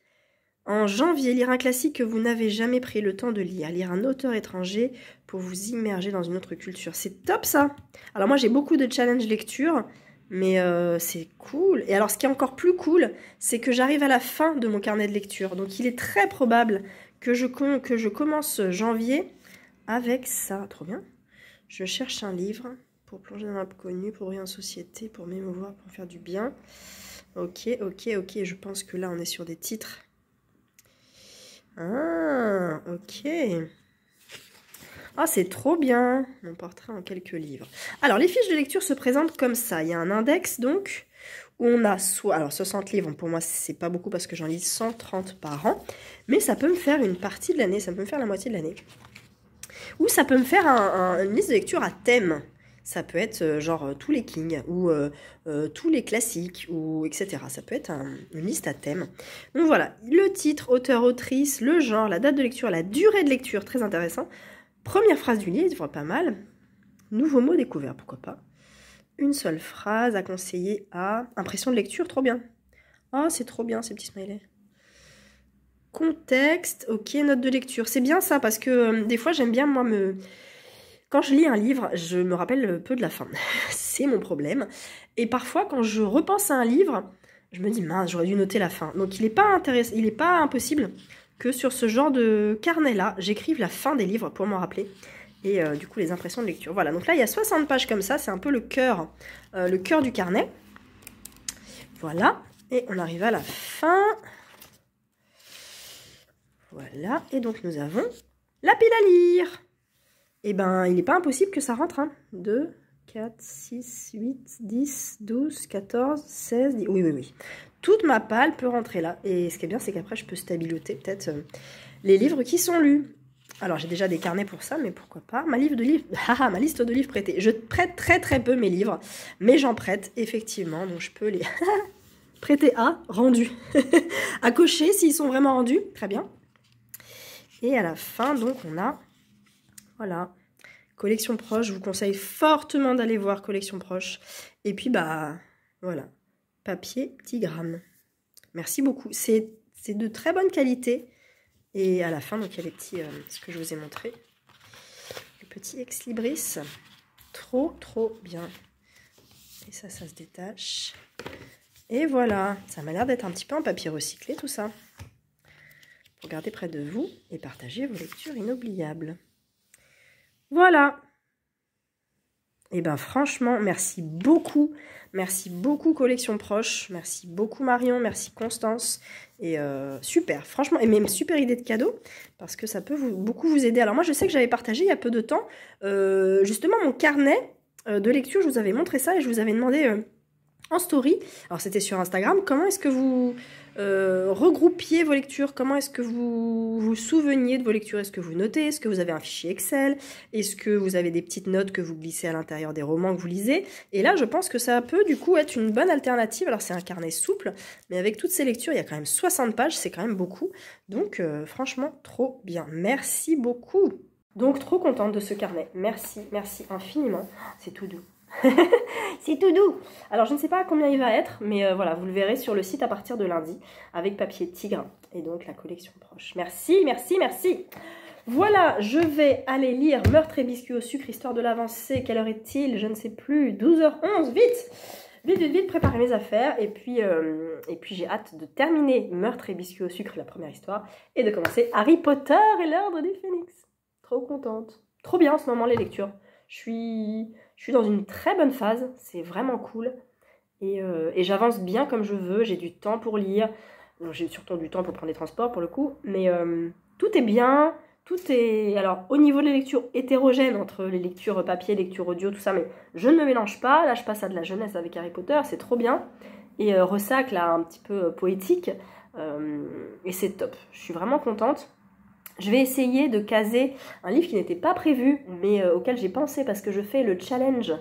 En janvier, lire un classique que vous n'avez jamais pris le temps de lire. Lire un auteur étranger pour vous immerger dans une autre culture. C'est top ça. Alors moi, j'ai beaucoup de challenges lecture. Mais c'est cool. Et alors, ce qui est encore plus cool, c'est que j'arrive à la fin de mon carnet de lecture. Donc, il est très probable que je commence janvier avec ça. Trop bien. Je cherche un livre pour plonger dans l'inconnu, pour ouvrir en société, pour m'émouvoir, pour faire du bien. Ok, ok, ok. Je pense que là, on est sur des titres. Ah, ok. Ah, c'est trop bien. Mon portrait en quelques livres. Alors, les fiches de lecture se présentent comme ça. Il y a un index, donc, où on a soit... Alors, 60 livres, pour moi, c'est pas beaucoup parce que j'en lis 130 par an. Mais ça peut me faire une partie de l'année. Ça peut me faire la moitié de l'année. Ou ça peut me faire une liste de lecture à thème. Ça peut être genre tous les Kings ou tous les classiques, ou etc. Ça peut être une liste à thème. Donc voilà, le titre, auteur, autrice, le genre, la date de lecture, la durée de lecture, très intéressant. Première phrase du livre, pas mal. Nouveau mot découvert, pourquoi pas. Une seule phrase à conseiller à... Impression de lecture, trop bien. Oh, c'est trop bien ces petits smileys. Contexte, ok, note de lecture. C'est bien ça, parce que des fois, j'aime bien, moi, quand je lis un livre, je me rappelle peu de la fin. C'est mon problème. Et parfois, quand je repense à un livre, je me dis, mince, j'aurais dû noter la fin. Donc, il n'est pas impossible que sur ce genre de carnet-là, j'écrive la fin des livres pour m'en rappeler. Et du coup, les impressions de lecture. Voilà, donc là, il y a 60 pages comme ça. C'est un peu le cœur du carnet. Voilà. Et on arrive à la fin. Voilà. Et donc, nous avons la pile à lire. Eh ben, il n'est pas impossible que ça rentre. Hein. 2, 4, 6, 8, 10, 12, 14, 16, 10. Oui, oui, oui. Toute ma palle peut rentrer là. Et ce qui est bien, c'est qu'après, je peux stabiloter peut-être les livres qui sont lus. Alors, j'ai déjà des carnets pour ça, mais pourquoi pas. Ma liste de livres prêtés. Je prête très très peu mes livres, mais j'en prête effectivement. Donc, je peux les prêter à rendus. À cocher s'ils sont vraiment rendus. Très bien. Et à la fin, donc, on a... Voilà. Collection Proche. Je vous conseille fortement d'aller voir Collection Proche. Et puis, bah, voilà. Papier Tigrane. Merci beaucoup. C'est de très bonne qualité. Et à la fin, donc il y a les petits, ce que je vous ai montré. Le petit ex-libris. Trop, trop bien. Et ça se détache. Et voilà. Ça m'a l'air d'être un petit peu en papier recyclé, tout ça. Regardez près de vous et partagez vos lectures inoubliables. Voilà. Et ben franchement, merci beaucoup Collection Proche, merci beaucoup Marion, merci Constance, et super, franchement, et même super idée de cadeau, parce que ça peut beaucoup vous aider. Alors moi je sais que j'avais partagé il y a peu de temps, justement mon carnet de lecture, je vous avais montré ça, et je vous avais demandé en story, alors c'était sur Instagram, comment est-ce que vous regroupiez vos lectures, comment est-ce que vous vous souveniez de vos lectures, est-ce que vous notez, est-ce que vous avez un fichier Excel, est-ce que vous avez des petites notes que vous glissez à l'intérieur des romans que vous lisez, et là je pense que ça peut du coup être une bonne alternative. Alors c'est un carnet souple, mais avec toutes ces lectures, il y a quand même 60 pages, c'est quand même beaucoup, donc franchement trop bien, merci beaucoup. Donc trop contente de ce carnet, merci infiniment, c'est tout doux. C'est tout doux. Alors je ne sais pas combien il va être, mais voilà, vous le verrez sur le site à partir de lundi, avec papier tigre, et donc la collection proche. Merci, merci, merci. Voilà, je vais aller lire Meurtre et biscuits au sucre, histoire de l'avancer. Quelle heure est-il? Je ne sais plus. 12h11, vite! Vite, vite, vite, préparer mes affaires. Et puis j'ai hâte de terminer Meurtre et biscuits au sucre, la première histoire, et de commencer Harry Potter et l'Ordre du Phénix. Trop contente. Trop bien en ce moment les lectures. Je suis dans une très bonne phase, c'est vraiment cool. Et j'avance bien comme je veux, j'ai du temps pour lire. J'ai surtout du temps pour prendre les transports pour le coup. Mais tout est bien. Tout est, alors, au niveau de les lectures hétérogènes, entre les lectures papier, lectures audio, tout ça, mais je ne me mélange pas. Là, je passe à de la jeunesse avec Harry Potter, c'est trop bien. Et ressac, là, un petit peu poétique. Et c'est top. Je suis vraiment contente. Je vais essayer de caser un livre qui n'était pas prévu, mais auquel j'ai pensé parce que je fais le challenge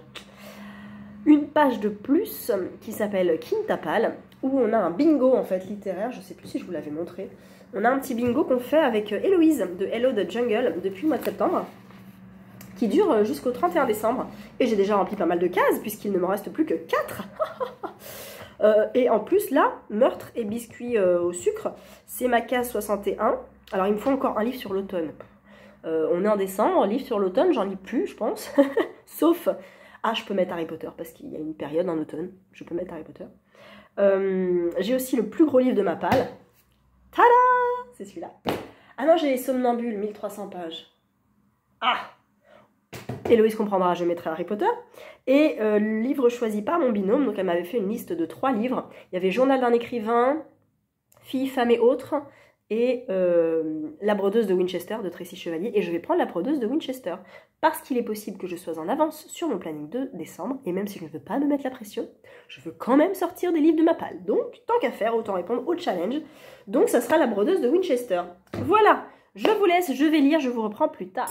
Une page de plus, qui s'appelle Quintapal, où on a un bingo, en fait, littéraire. Je ne sais plus si je vous l'avais montré. On a un petit bingo qu'on fait avec Héloïse de Hello the Jungle depuis le mois de septembre, qui dure jusqu'au 31 décembre. Et j'ai déjà rempli pas mal de cases, puisqu'il ne me reste plus que 4. Et en plus, là, Meurtre et biscuits au sucre, c'est ma case 61. Alors, il me faut encore un livre sur l'automne. On est en décembre, livre sur l'automne, j'en lis plus, je pense. Sauf, je peux mettre Harry Potter, parce qu'il y a une période en automne, je peux mettre Harry Potter. J'ai aussi le plus gros livre de ma palle. Tada! C'est celui-là. Ah non, j'ai les Somnambules, 1300 pages. Héloïse comprendra, je mettrai Harry Potter. Et le livre choisi par mon binôme, donc elle m'avait fait une liste de 3 livres. Il y avait Journal d'un écrivain, Filles, femmes et autres, et La brodeuse de Winchester de Tracy Chevalier. Et je vais prendre La brodeuse de Winchester, parce qu'il est possible que je sois en avance sur mon planning de décembre, et même si je ne veux pas me mettre la pression, je veux quand même sortir des livres de ma palle. Donc, tant qu'à faire, autant répondre au challenge. Donc, ça sera La brodeuse de Winchester. Voilà, je vous laisse, je vais lire, je vous reprends plus tard.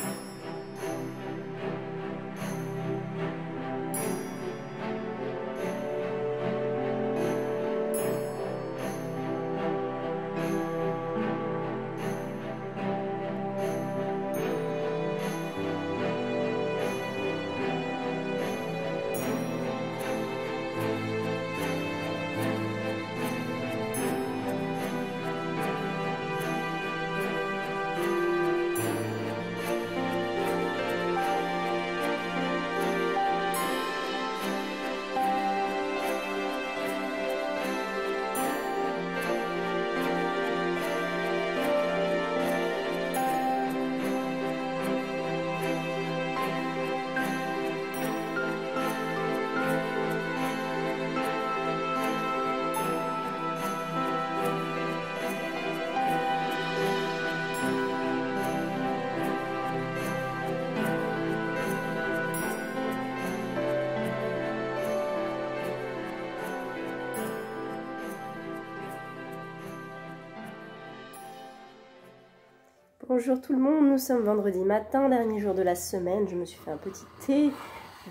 Bonjour tout le monde, nous sommes vendredi matin, dernier jour de la semaine. Je me suis fait un petit thé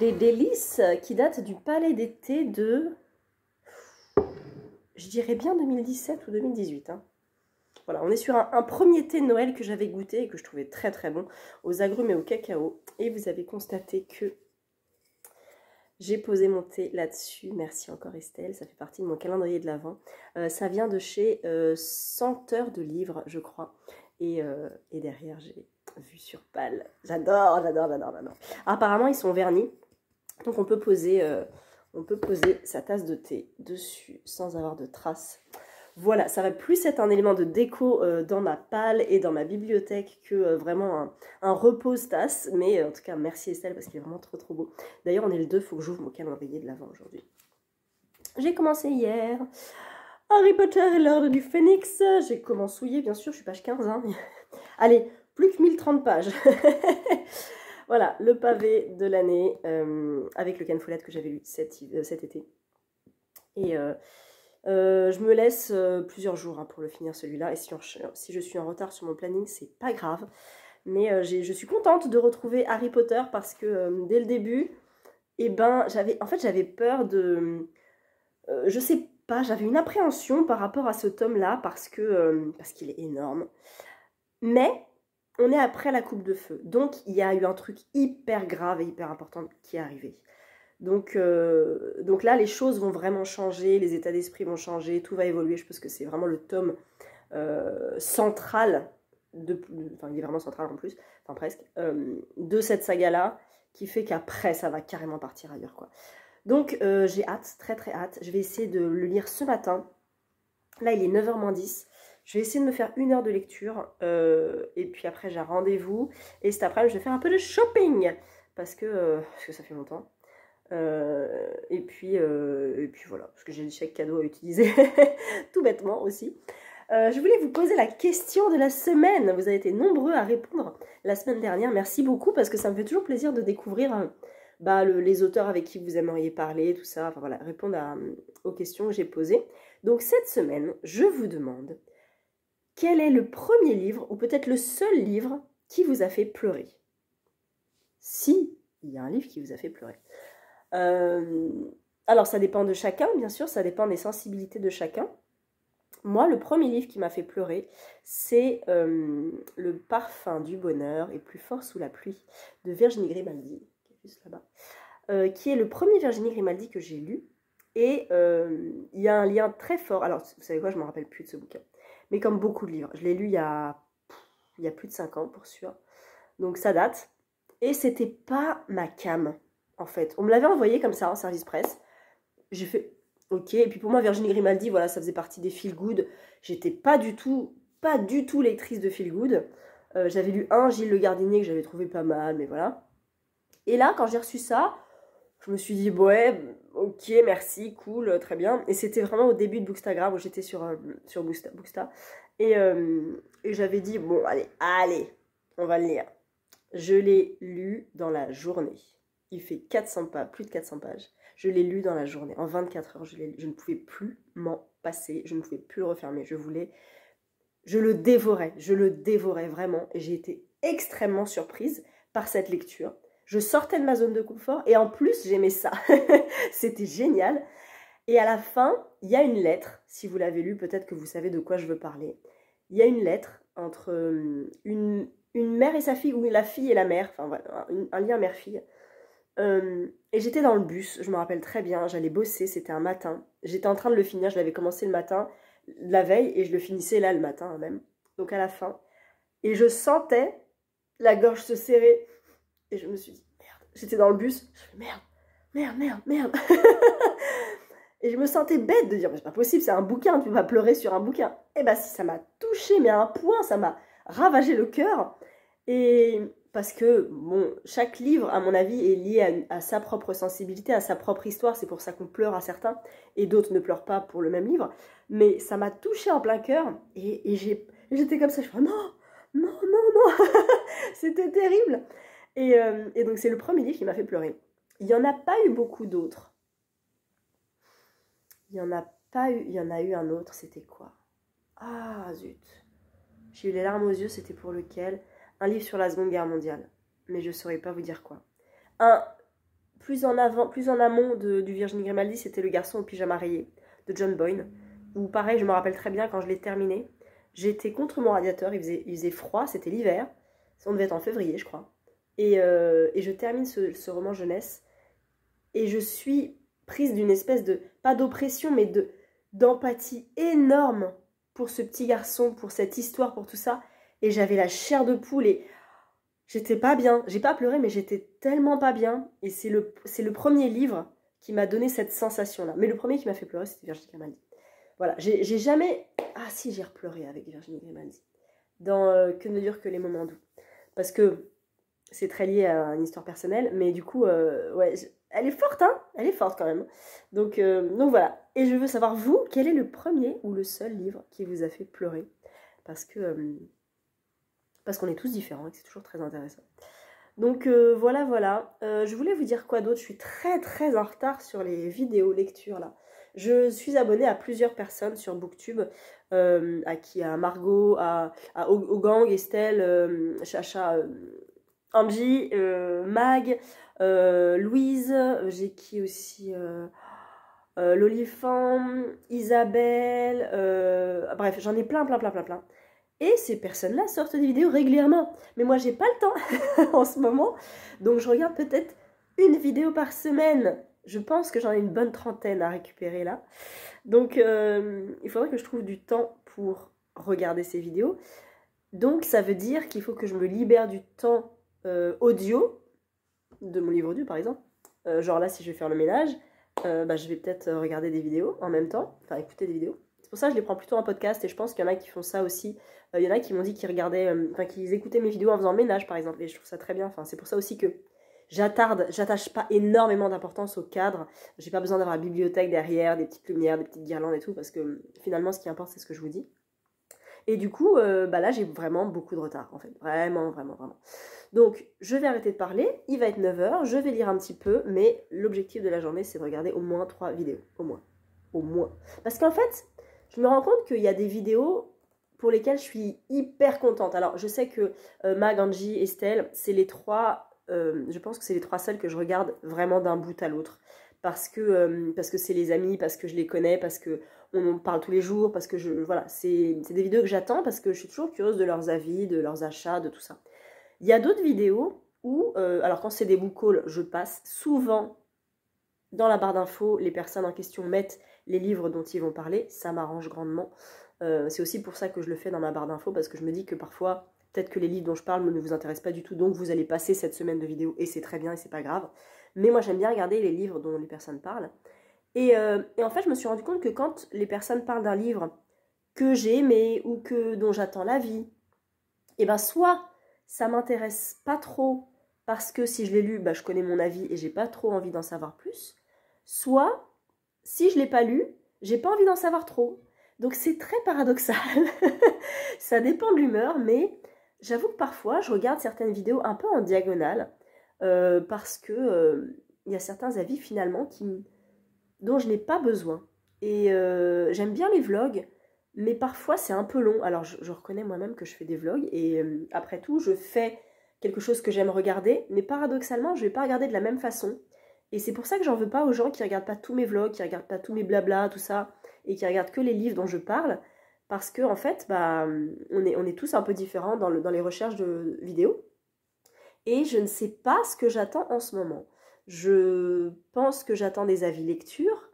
des délices qui date du palais d'été de, je dirais bien 2017 ou 2018. Hein. Voilà, on est sur un premier thé de Noël que j'avais goûté et que je trouvais très très bon, aux agrumes et au cacao. Et vous avez constaté que j'ai posé mon thé là-dessus. Merci encore Estelle, ça fait partie de mon calendrier de l'Avent. Ça vient de chez Senteur de livres, je crois. Et derrière, j'ai vu sur pâle. J'adore, j'adore, j'adore, j'adore. Apparemment, ils sont vernis. Donc, on peut poser sa tasse de thé dessus sans avoir de traces. Voilà, ça va plus être un élément de déco dans ma palle et dans ma bibliothèque que vraiment un repose-tasse. Mais en tout cas, merci Estelle parce qu'il est vraiment trop trop beau. D'ailleurs, on est le 2, il faut que j'ouvre mon calendrier de l'Avent aujourd'hui. J'ai commencé hier. Harry Potter et l'Ordre du Phénix, j'ai commencé, bien sûr, je suis page 15. Hein. Allez, plus que 1030 pages. Voilà, le pavé de l'année avec le canne-foulette que j'avais lu cet été. Et je me laisse plusieurs jours hein, pour le finir celui-là. Et si je suis en retard sur mon planning, c'est pas grave. Mais je suis contente de retrouver Harry Potter parce que dès le début, j'avais peur de... je sais pas, j'avais une appréhension par rapport à ce tome-là parce qu'il est énorme. Mais on est après la coupe de feu. Donc, il y a eu un truc hyper grave et hyper important qui est arrivé. Donc là, les choses vont vraiment changer, les états d'esprit vont changer, tout va évoluer. Je pense que c'est vraiment le tome central, enfin il est vraiment central en plus, enfin presque, de cette saga-là, qui fait qu'après, ça va carrément partir ailleurs, quoi. Donc j'ai hâte, très très hâte. Je vais essayer de le lire ce matin. Là, il est 9h moins 10. Je vais essayer de me faire 1 heure de lecture. Et puis après, j'ai un rendez-vous. Et cet après-midi, je vais faire un peu de shopping. Parce que ça fait longtemps. Et puis voilà. Parce que j'ai des chèques cadeaux à utiliser. Tout bêtement aussi. Je voulais vous poser la question de la semaine. Vous avez été nombreux à répondre la semaine dernière. Merci beaucoup parce que ça me fait toujours plaisir de découvrir les auteurs avec qui vous aimeriez parler, tout ça. Enfin voilà, répondre aux questions que j'ai posées. Donc cette semaine, je vous demande quel est le premier livre ou peut-être le seul livre qui vous a fait pleurer. Si il y a un livre qui vous a fait pleurer. Alors ça dépend de chacun, bien sûr, ça dépend des sensibilités de chacun. Moi, le premier livre qui m'a fait pleurer, c'est Le parfum du bonheur est plus fort sous la pluie de Virginie Grimaldi, qui est juste là-bas, qui est le premier Virginie Grimaldi que j'ai lu. Et il y a un lien très fort. Alors, vous savez quoi, je ne me rappelle plus de ce bouquin. Mais comme beaucoup de livres, je l'ai lu il y a plus de 5 ans, pour sûr. Donc, ça date. Et c'était pas ma came, en fait. On me l'avait envoyé comme ça, en service presse. J'ai fait... Ok, et puis pour moi, Virginie Grimaldi, voilà, ça faisait partie des feel good. J'étais pas du tout lectrice de feel good. J'avais lu Gilles Le Gardinier, que j'avais trouvé pas mal, mais voilà. Et là, quand j'ai reçu ça, je me suis dit, ouais, ok, merci, cool, très bien. Et c'était vraiment au début de Bookstagram, où j'étais sur Booksta. Et j'avais dit, bon, allez, on va le lire. Je l'ai lu dans la journée. Il fait 400 pages, plus de 400 pages. Je l'ai lu dans la journée. En 24 heures, je ne pouvais plus m'en passer. Je ne pouvais plus le refermer. Je le dévorais vraiment. Et j'ai été extrêmement surprise par cette lecture. Je sortais de ma zone de confort et en plus, j'aimais ça. C'était génial. Et à la fin, il y a une lettre. Si vous l'avez lu, peut-être que vous savez de quoi je veux parler. Il y a une lettre entre une mère et sa fille, ou la fille et la mère. Enfin, voilà, un lien mère-fille. Et j'étais dans le bus, je me rappelle très bien, j'allais bosser, c'était un matin. J'étais en train de le finir, je l'avais commencé le matin, la veille, et je le finissais là le matin même. Donc à la fin. Et je sentais la gorge se serrer. Et je me suis dit, merde. J'étais dans le bus, je fais merde. Et je me sentais bête de dire, c'est pas possible, c'est un bouquin, tu vas pleurer sur un bouquin. Et bah si, ça m'a touchée, mais à un point, ça m'a ravagé le cœur. Et parce que, bon, chaque livre, à mon avis, est lié à sa propre sensibilité, à sa propre histoire. C'est pour ça qu'on pleure à certains, et d'autres ne pleurent pas pour le même livre. Mais ça m'a touchée en plein cœur, et j'étais comme ça, je fais, non. C'était terrible. Et donc, c'est le premier livre qui m'a fait pleurer. Il n'y en a pas eu beaucoup d'autres. Il y en a eu un autre, c'était quoi? Ah, zut. J'ai eu les larmes aux yeux, c'était pour lequel? Un livre sur la Seconde Guerre mondiale. Mais je ne saurais pas vous dire quoi. Plus en amont du Virginie Grimaldi, c'était Le garçon au pyjama rayé de John Boyne. Où pareil, je me rappelle très bien quand je l'ai terminé. J'étais contre mon radiateur, il faisait froid, c'était l'hiver. On devait être en février, je crois. Et je termine ce roman jeunesse. Et je suis prise d'une espèce de, pas d'oppression, mais d'empathie énorme pour ce petit garçon, pour cette histoire, pour tout ça. Et j'avais la chair de poule et j'étais pas bien. J'ai pas pleuré, mais j'étais tellement pas bien. Et c'est le premier livre qui m'a donné cette sensation-là. Mais le premier qui m'a fait pleurer, c'était Virginie Grimaldi. Voilà, j'ai jamais... Ah si, j'ai repleuré avec Virginie Grimaldi. Dans Que ne durent que les moments doux. Parce que c'est très lié à une histoire personnelle, mais du coup, ouais, elle est forte, hein. Elle est forte quand même. Donc voilà. Et je veux savoir, vous, quel est le premier ou le seul livre qui vous a fait pleurer? Parce qu'on est tous différents et que c'est toujours très intéressant. Donc voilà. Je voulais vous dire quoi d'autre? Je suis très très en retard sur les vidéos lecture là. Je suis abonnée à plusieurs personnes sur Booktube, à Margot, à Ogang, Estelle, Chacha, Angie, Mag, Louise, j'ai qui aussi l'Olifant, Isabelle, bref, j'en ai plein. Et ces personnes-là sortent des vidéos régulièrement. Mais moi, j'ai pas le temps en ce moment. Donc, je regarde peut-être une vidéo par semaine. je pense que j'en ai une bonne trentaine à récupérer là. Donc, il faudrait que je trouve du temps pour regarder ces vidéos. Donc, ça veut dire qu'il faut que je me libère du temps audio, de mon livre audio par exemple. Genre là, si je vais faire le ménage, je vais peut-être regarder des vidéos en même temps, enfin écouter des vidéos. C'est pour ça que je les prends plutôt en podcast et je pense qu'il y en a qui font ça aussi. Il y en a qui m'ont dit qu'ils regardaient, qu'ils écoutaient mes vidéos en faisant le ménage par exemple, et je trouve ça très bien. Enfin, c'est pour ça aussi que j'attache pas énormément d'importance au cadre. J'ai pas besoin d'avoir la bibliothèque derrière, des petites lumières, des petites guirlandes et tout, parce que finalement, ce qui importe, c'est ce que je vous dis. Et du coup, là, j'ai vraiment beaucoup de retard, en fait. Vraiment, vraiment, vraiment. Donc, je vais arrêter de parler. Il va être 9h. Je vais lire un petit peu. Mais l'objectif de la journée, c'est de regarder au moins 3 vidéos. Au moins. Au moins. Parce qu'en fait, je me rends compte qu'il y a des vidéos pour lesquelles je suis hyper contente. Alors, je sais que Mag, Angie, Estelle, c'est les 3... je pense que c'est les 3 seules que je regarde vraiment d'un bout à l'autre. Parce que c'est les amis, parce que je les connais, parce que on en parle tous les jours, parce que voilà, c'est des vidéos que j'attends parce que je suis toujours curieuse de leurs avis, de leurs achats, de tout ça. Il y a d'autres vidéos où, alors quand c'est des book hauls, je passe souvent dans la barre d'infos, les personnes en question mettent les livres dont ils vont parler, ça m'arrange grandement. C'est aussi pour ça que je le fais dans ma barre d'infos, parce que je me dis que parfois, peut-être que les livres dont je parle ne vous intéressent pas du tout, donc vous allez passer cette semaine de vidéo, et c'est très bien, et c'est pas grave. Mais moi, j'aime bien regarder les livres dont les personnes parlent. Et en fait, je me suis rendu compte que quand les personnes parlent d'un livre que j'ai aimé ou dont j'attends l'avis, et ben soit ça m'intéresse pas trop parce que si je l'ai lu, je connais mon avis et j'ai pas trop envie d'en savoir plus, soit si je l'ai pas lu, j'ai pas envie d'en savoir trop. Donc c'est très paradoxal. Ça dépend de l'humeur, mais j'avoue que parfois je regarde certaines vidéos un peu en diagonale parce que y a certains avis finalement dont je n'ai pas besoin. Et j'aime bien les vlogs, mais parfois c'est un peu long. Alors je reconnais moi-même que je fais des vlogs, et après tout, je fais quelque chose que j'aime regarder, mais paradoxalement, je ne vais pas regarder de la même façon. Et c'est pour ça que j'en veux pas aux gens qui regardent pas tous mes vlogs, qui regardent pas tous mes blabla, tout ça, et qui regardent que les livres dont je parle, parce que en fait, on est tous un peu différents dans les recherches de vidéos. Et je ne sais pas ce que j'attends en ce moment. Je pense que j'attends des avis lecture.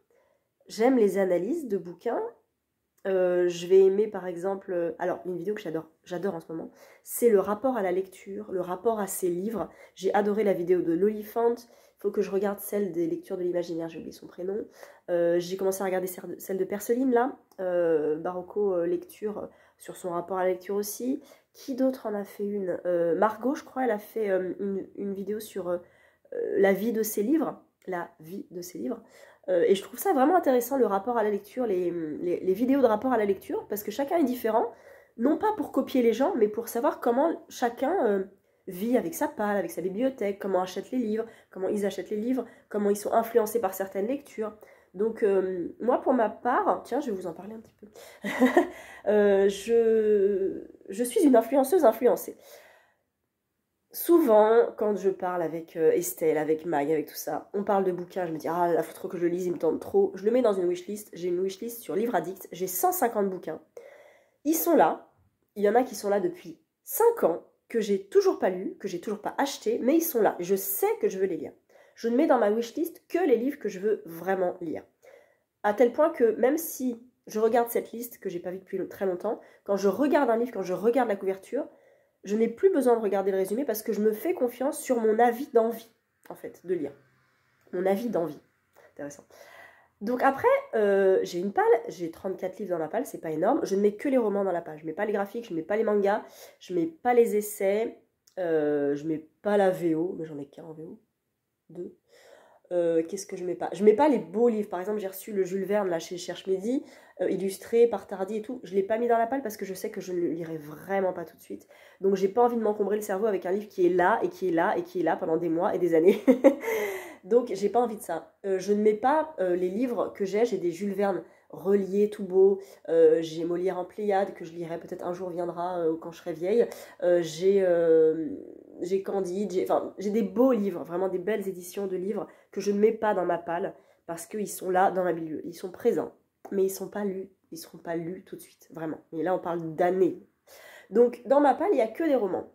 J'aime les analyses de bouquins. Je vais aimer par exemple... alors, une vidéo que j'adore en ce moment, c'est le rapport à la lecture, le rapport à ces livres. J'ai adoré la vidéo de l'Oliphant. Il faut que je regarde celle des lectures de l'imaginaire, j'ai oublié son prénom. J'ai commencé à regarder celle de Perceline, là. Barocco lecture, sur son rapport à la lecture aussi. Qui d'autre en a fait une Margot, je crois, elle a fait une vidéo sur la vie de ses livres. La vie de ses livres. Et je trouve ça vraiment intéressant, le rapport à la lecture, les vidéos de rapport à la lecture, parce que chacun est différent, non pas pour copier les gens, mais pour savoir comment chacun vit avec sa palle, avec sa bibliothèque, comment achète les livres, comment ils achètent les livres, comment ils sont influencés par certaines lectures. Donc moi pour ma part, tiens je vais vous en parler un petit peu, je suis une influenceuse influencée. Souvent, quand je parle avec Estelle, avec Mag, avec tout ça, on parle de bouquins, je me dis « Ah, il faut trop que je le lise, il me tente trop ». Je le mets dans une wishlist, j'ai une wishlist sur Livre Addict, j'ai 150 bouquins. Ils sont là, il y en a qui sont là depuis 5 ans, que j'ai toujours pas lu, que j'ai toujours pas acheté, mais ils sont là, je sais que je veux les lire. Je ne mets dans ma wishlist que les livres que je veux vraiment lire. À tel point que même si je regarde cette liste, que j'ai pas vue depuis très longtemps, quand je regarde un livre, quand je regarde la couverture, je n'ai plus besoin de regarder le résumé parce que je me fais confiance sur mon avis d'envie, en fait, de lire. Mon avis d'envie. Intéressant. Donc après, j'ai une palle, j'ai 34 livres dans ma palle, c'est pas énorme. Je ne mets que les romans dans la palle. Je mets pas les graphiques, je mets pas les mangas, je mets pas les essais, je mets pas la VO, mais j'en ai qu'un en VO. 2. Qu'est-ce que je mets pas? Je mets pas les beaux livres. Par exemple, j'ai reçu le Jules Verne là chez Cherche Midi, illustré par Tardy et tout. Je l'ai pas mis dans la palle parce que je sais que je ne le lirai vraiment pas tout de suite. Donc j'ai pas envie de m'encombrer le cerveau avec un livre qui est là et qui est là et qui est là pendant des mois et des années. Donc j'ai pas envie de ça. Je ne mets pas les livres que j'ai des Jules Verne reliés, tout beau. J'ai Molière en Pléiade que je lirai peut-être un jour viendra quand je serai vieille. J'ai Candide, j'ai des beaux livres, vraiment des belles éditions de livres que je ne mets pas dans ma palle parce qu'ils sont là dans ma bibliothèque. Ils sont présents, mais ils ne sont pas lus. Ils ne seront pas lus tout de suite, vraiment. Et là, on parle d'années. Donc, dans ma palle, il n'y a que des romans.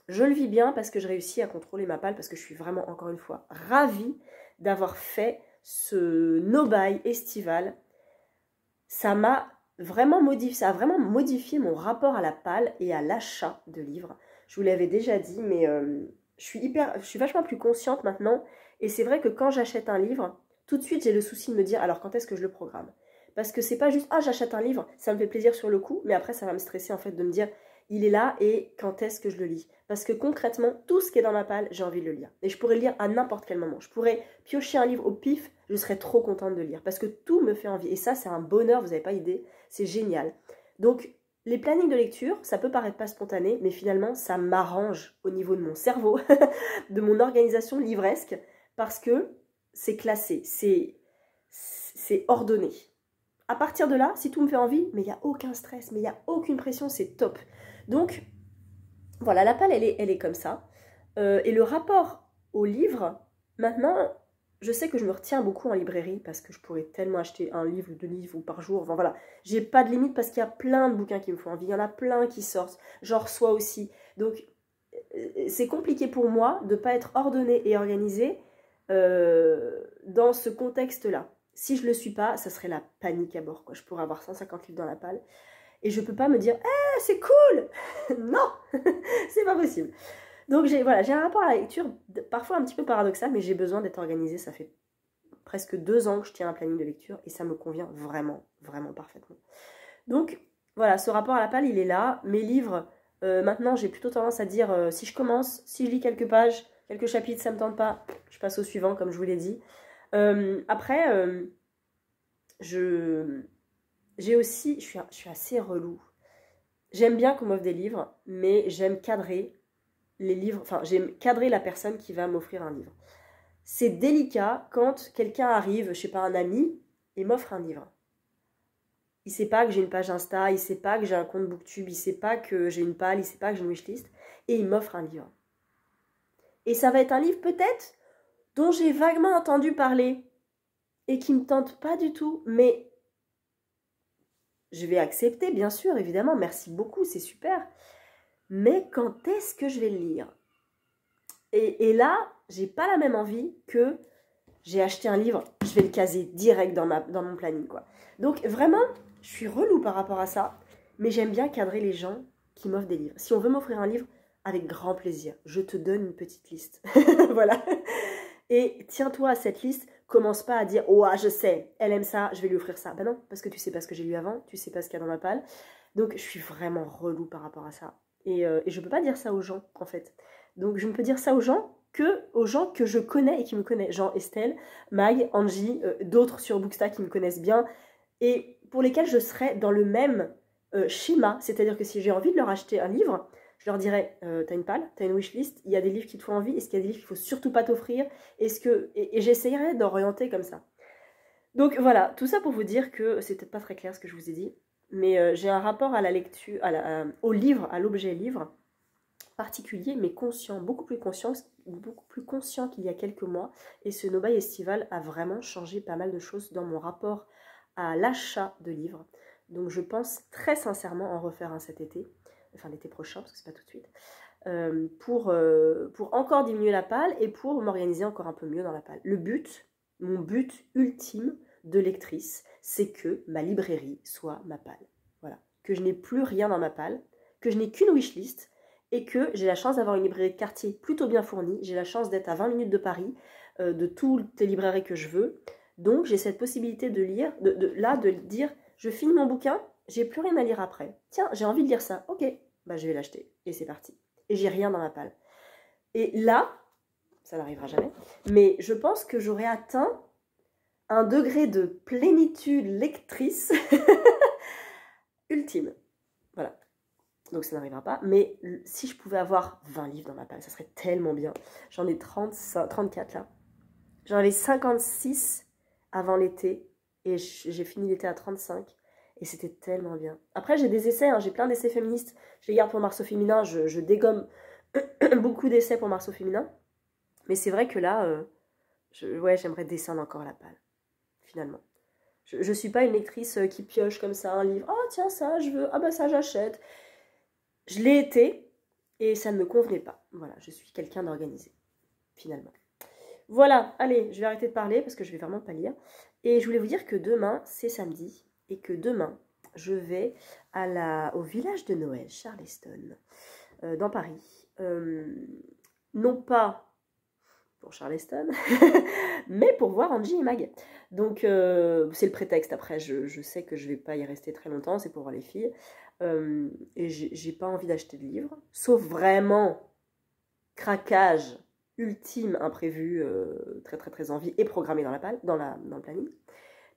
Je le vis bien parce que je réussis à contrôler ma palle, parce que je suis vraiment, encore une fois, ravie d'avoir fait ce no-buy estival. Ça m'a vraiment modifié, ça a vraiment modifié mon rapport à la palle et à l'achat de livres. Je vous l'avais déjà dit, mais je suis vachement plus consciente maintenant. Et c'est vrai que quand j'achète un livre, tout de suite j'ai le souci de me dire, alors quand est-ce que je le programme? Parce que c'est pas juste, ah j'achète un livre, ça me fait plaisir sur le coup, mais après ça va me stresser en fait de me dire, il est là et quand est-ce que je le lis? Parce que concrètement, tout ce qui est dans ma palle, j'ai envie de le lire. Et je pourrais le lire à n'importe quel moment. Je pourrais piocher un livre au pif, je serais trop contente de lire. Parce que tout me fait envie. Et ça, c'est un bonheur, vous n'avez pas idée. C'est génial. Donc, les plannings de lecture, ça peut paraître pas spontané, mais finalement, ça m'arrange au niveau de mon cerveau, de mon organisation livresque, parce que c'est classé, c'est ordonné. À partir de là, si tout me fait envie, mais il n'y a aucun stress, mais il n'y a aucune pression, c'est top. Donc, voilà, la palle, elle est comme ça. Et le rapport au livre, maintenant, je sais que je me retiens beaucoup en librairie parce que je pourrais tellement acheter un livre ou 2 livres par jour. Enfin voilà, j'ai pas de limite parce qu'il y a plein de bouquins qui me font envie. Il y en a plein qui sortent, j'en reçois aussi. Donc, c'est compliqué pour moi de ne pas être ordonnée et organisée dans ce contexte-là. Si je ne le suis pas, ça serait la panique à bord, quoi. Je pourrais avoir 150 livres dans la palle. Et je ne peux pas me dire « c'est cool !» Non, c'est pas possible. Donc j'ai un rapport à la lecture parfois un petit peu paradoxal, mais j'ai besoin d'être organisée. Ça fait presque 2 ans que je tiens un planning de lecture et ça me convient vraiment, vraiment parfaitement. Donc voilà, ce rapport à la palle, il est là. Mes livres, maintenant j'ai plutôt tendance à dire si je commence, si je lis quelques pages, quelques chapitres, ça ne me tente pas, je passe au suivant comme je vous l'ai dit. Après, j'ai aussi, je suis assez relou. J'aime bien qu'on m'offre des livres, mais j'aime cadrer les livres, enfin j'aime cadrer la personne qui va m'offrir un livre. C'est délicat quand quelqu'un arrive, je sais pas, un ami, et m'offre un livre. Il sait pas que j'ai une page Insta, il sait pas que j'ai un compte Booktube, il sait pas que j'ai une palle, il sait pas que j'ai une wishlist, et il m'offre un livre. Et ça va être un livre peut-être dont j'ai vaguement entendu parler, et qui me tente pas du tout, mais je vais accepter, bien sûr, évidemment, merci beaucoup, c'est super. Mais quand est-ce que je vais le lire? Et là, j'ai pas la même envie que j'ai acheté un livre, je vais le caser direct dans mon planning, quoi. Donc vraiment, je suis relou par rapport à ça, mais j'aime bien cadrer les gens qui m'offrent des livres. Si on veut m'offrir un livre, avec grand plaisir, je te donne une petite liste. Voilà. Et tiens-toi à cette liste, commence pas à dire « Oh, je sais, elle aime ça, je vais lui offrir ça. » Ben non, parce que tu sais pas ce que j'ai lu avant, tu sais pas ce qu'il y a dans ma palle. Donc, je suis vraiment relou par rapport à ça. Et je peux pas dire ça aux gens, en fait. Donc, je ne peux dire ça aux gens que je connais et qui me connaissent. Genre Estelle, Mag, Angie, d'autres sur Bookstack qui me connaissent bien. Et pour lesquels je serais dans le même schéma. C'est-à-dire que si j'ai envie de leur acheter un livre, je leur dirais, t'as une palle, t'as une wishlist, il y a des livres qui te font envie, est-ce qu'il y a des livres qu'il ne faut surtout pas t'offrir, et j'essayerais d'orienter comme ça. Donc voilà, tout ça pour vous dire que c'est peut-être pas très clair ce que je vous ai dit, mais j'ai un rapport à la lecture, au livre, à l'objet livre, particulier, mais conscient, beaucoup plus conscient qu'il y a quelques mois, et ce no-buy estival a vraiment changé pas mal de choses dans mon rapport à l'achat de livres. Donc je pense très sincèrement en refaire un cet été, enfin l'été prochain, parce que c'est pas tout de suite, pour encore diminuer la palle et pour m'organiser encore un peu mieux dans la palle. Mon but ultime de lectrice, c'est que ma librairie soit ma palle. Voilà. Que je n'ai plus rien dans ma palle, que je n'ai qu'une wishlist et que j'ai la chance d'avoir une librairie de quartier plutôt bien fournie. J'ai la chance d'être à 20 minutes de Paris, de toutes les librairies que je veux. Donc j'ai cette possibilité de lire, de dire, je finis mon bouquin, j'ai plus rien à lire après. Tiens, j'ai envie de lire ça, ok, bah je vais l'acheter. Et c'est parti. Et j'ai rien dans ma palle. Et là, ça n'arrivera jamais, mais je pense que j'aurais atteint un degré de plénitude lectrice ultime. Voilà. Donc ça n'arrivera pas, mais si je pouvais avoir 20 livres dans ma palle, ça serait tellement bien. J'en ai 34 là. J'en avais 56 avant l'été, et j'ai fini l'été à 35, et c'était tellement bien. Après, j'ai des essais, hein, j'ai plein d'essais féministes, je les garde pour Marceau Féminin, je dégomme beaucoup d'essais pour Marceau Féminin, mais c'est vrai que là, j'aimerais descendre encore la palle, finalement. Je suis pas une lectrice qui pioche comme ça un livre, « Oh tiens, ça, je veux, ah bah ça, j'achète ». Je l'ai été, et ça ne me convenait pas. Voilà, je suis quelqu'un d'organisé, finalement. Voilà, allez, je vais arrêter de parler parce que je vais vraiment pas lire. Et je voulais vous dire que demain, c'est samedi, et que demain, je vais au village de Noël, Charleston, dans Paris. Non pas pour Charleston, mais pour voir Angie et Mag. Donc c'est le prétexte, après je sais que je vais pas y rester très longtemps, c'est pour voir les filles. Et j'ai pas envie d'acheter de livres, sauf vraiment craquage ultime, imprévu, très très très envie et programmé dans le planning.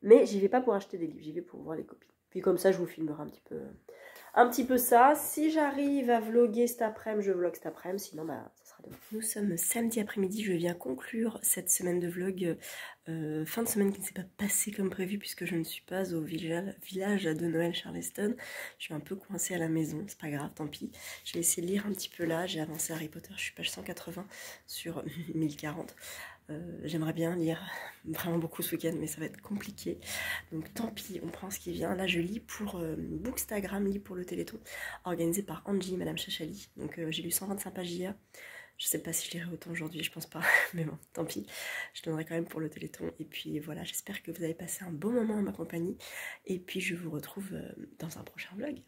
Mais j'y vais pas pour acheter des livres, j'y vais pour voir les copines. Puis comme ça, je vous filmerai un petit peu ça. Si j'arrive à vlogger cet après-midi, je vlog cet après-midi. Sinon, bah, ça sera demain. Nous sommes samedi après-midi. Je viens conclure cette semaine de vlog. Fin de semaine qui ne s'est pas passée comme prévu puisque je ne suis pas au village de Noël Charleston. Je suis un peu coincée à la maison. C'est pas grave, tant pis. Je vais essayer de lire un petit peu là. J'ai avancé Harry Potter. Je suis page 180 sur 1040. J'aimerais bien lire vraiment beaucoup ce week-end, mais ça va être compliqué. Donc tant pis, on prend ce qui vient. Là, je lis pour Bookstagram, lis pour le Téléthon, organisé par Angie, Madame Chachali. Donc j'ai lu 125 pages hier. Je sais pas si je lirai autant aujourd'hui, je pense pas. Mais bon, tant pis. Je donnerai quand même pour le Téléthon. Et puis voilà, j'espère que vous avez passé un bon moment en ma compagnie. Et puis je vous retrouve dans un prochain vlog.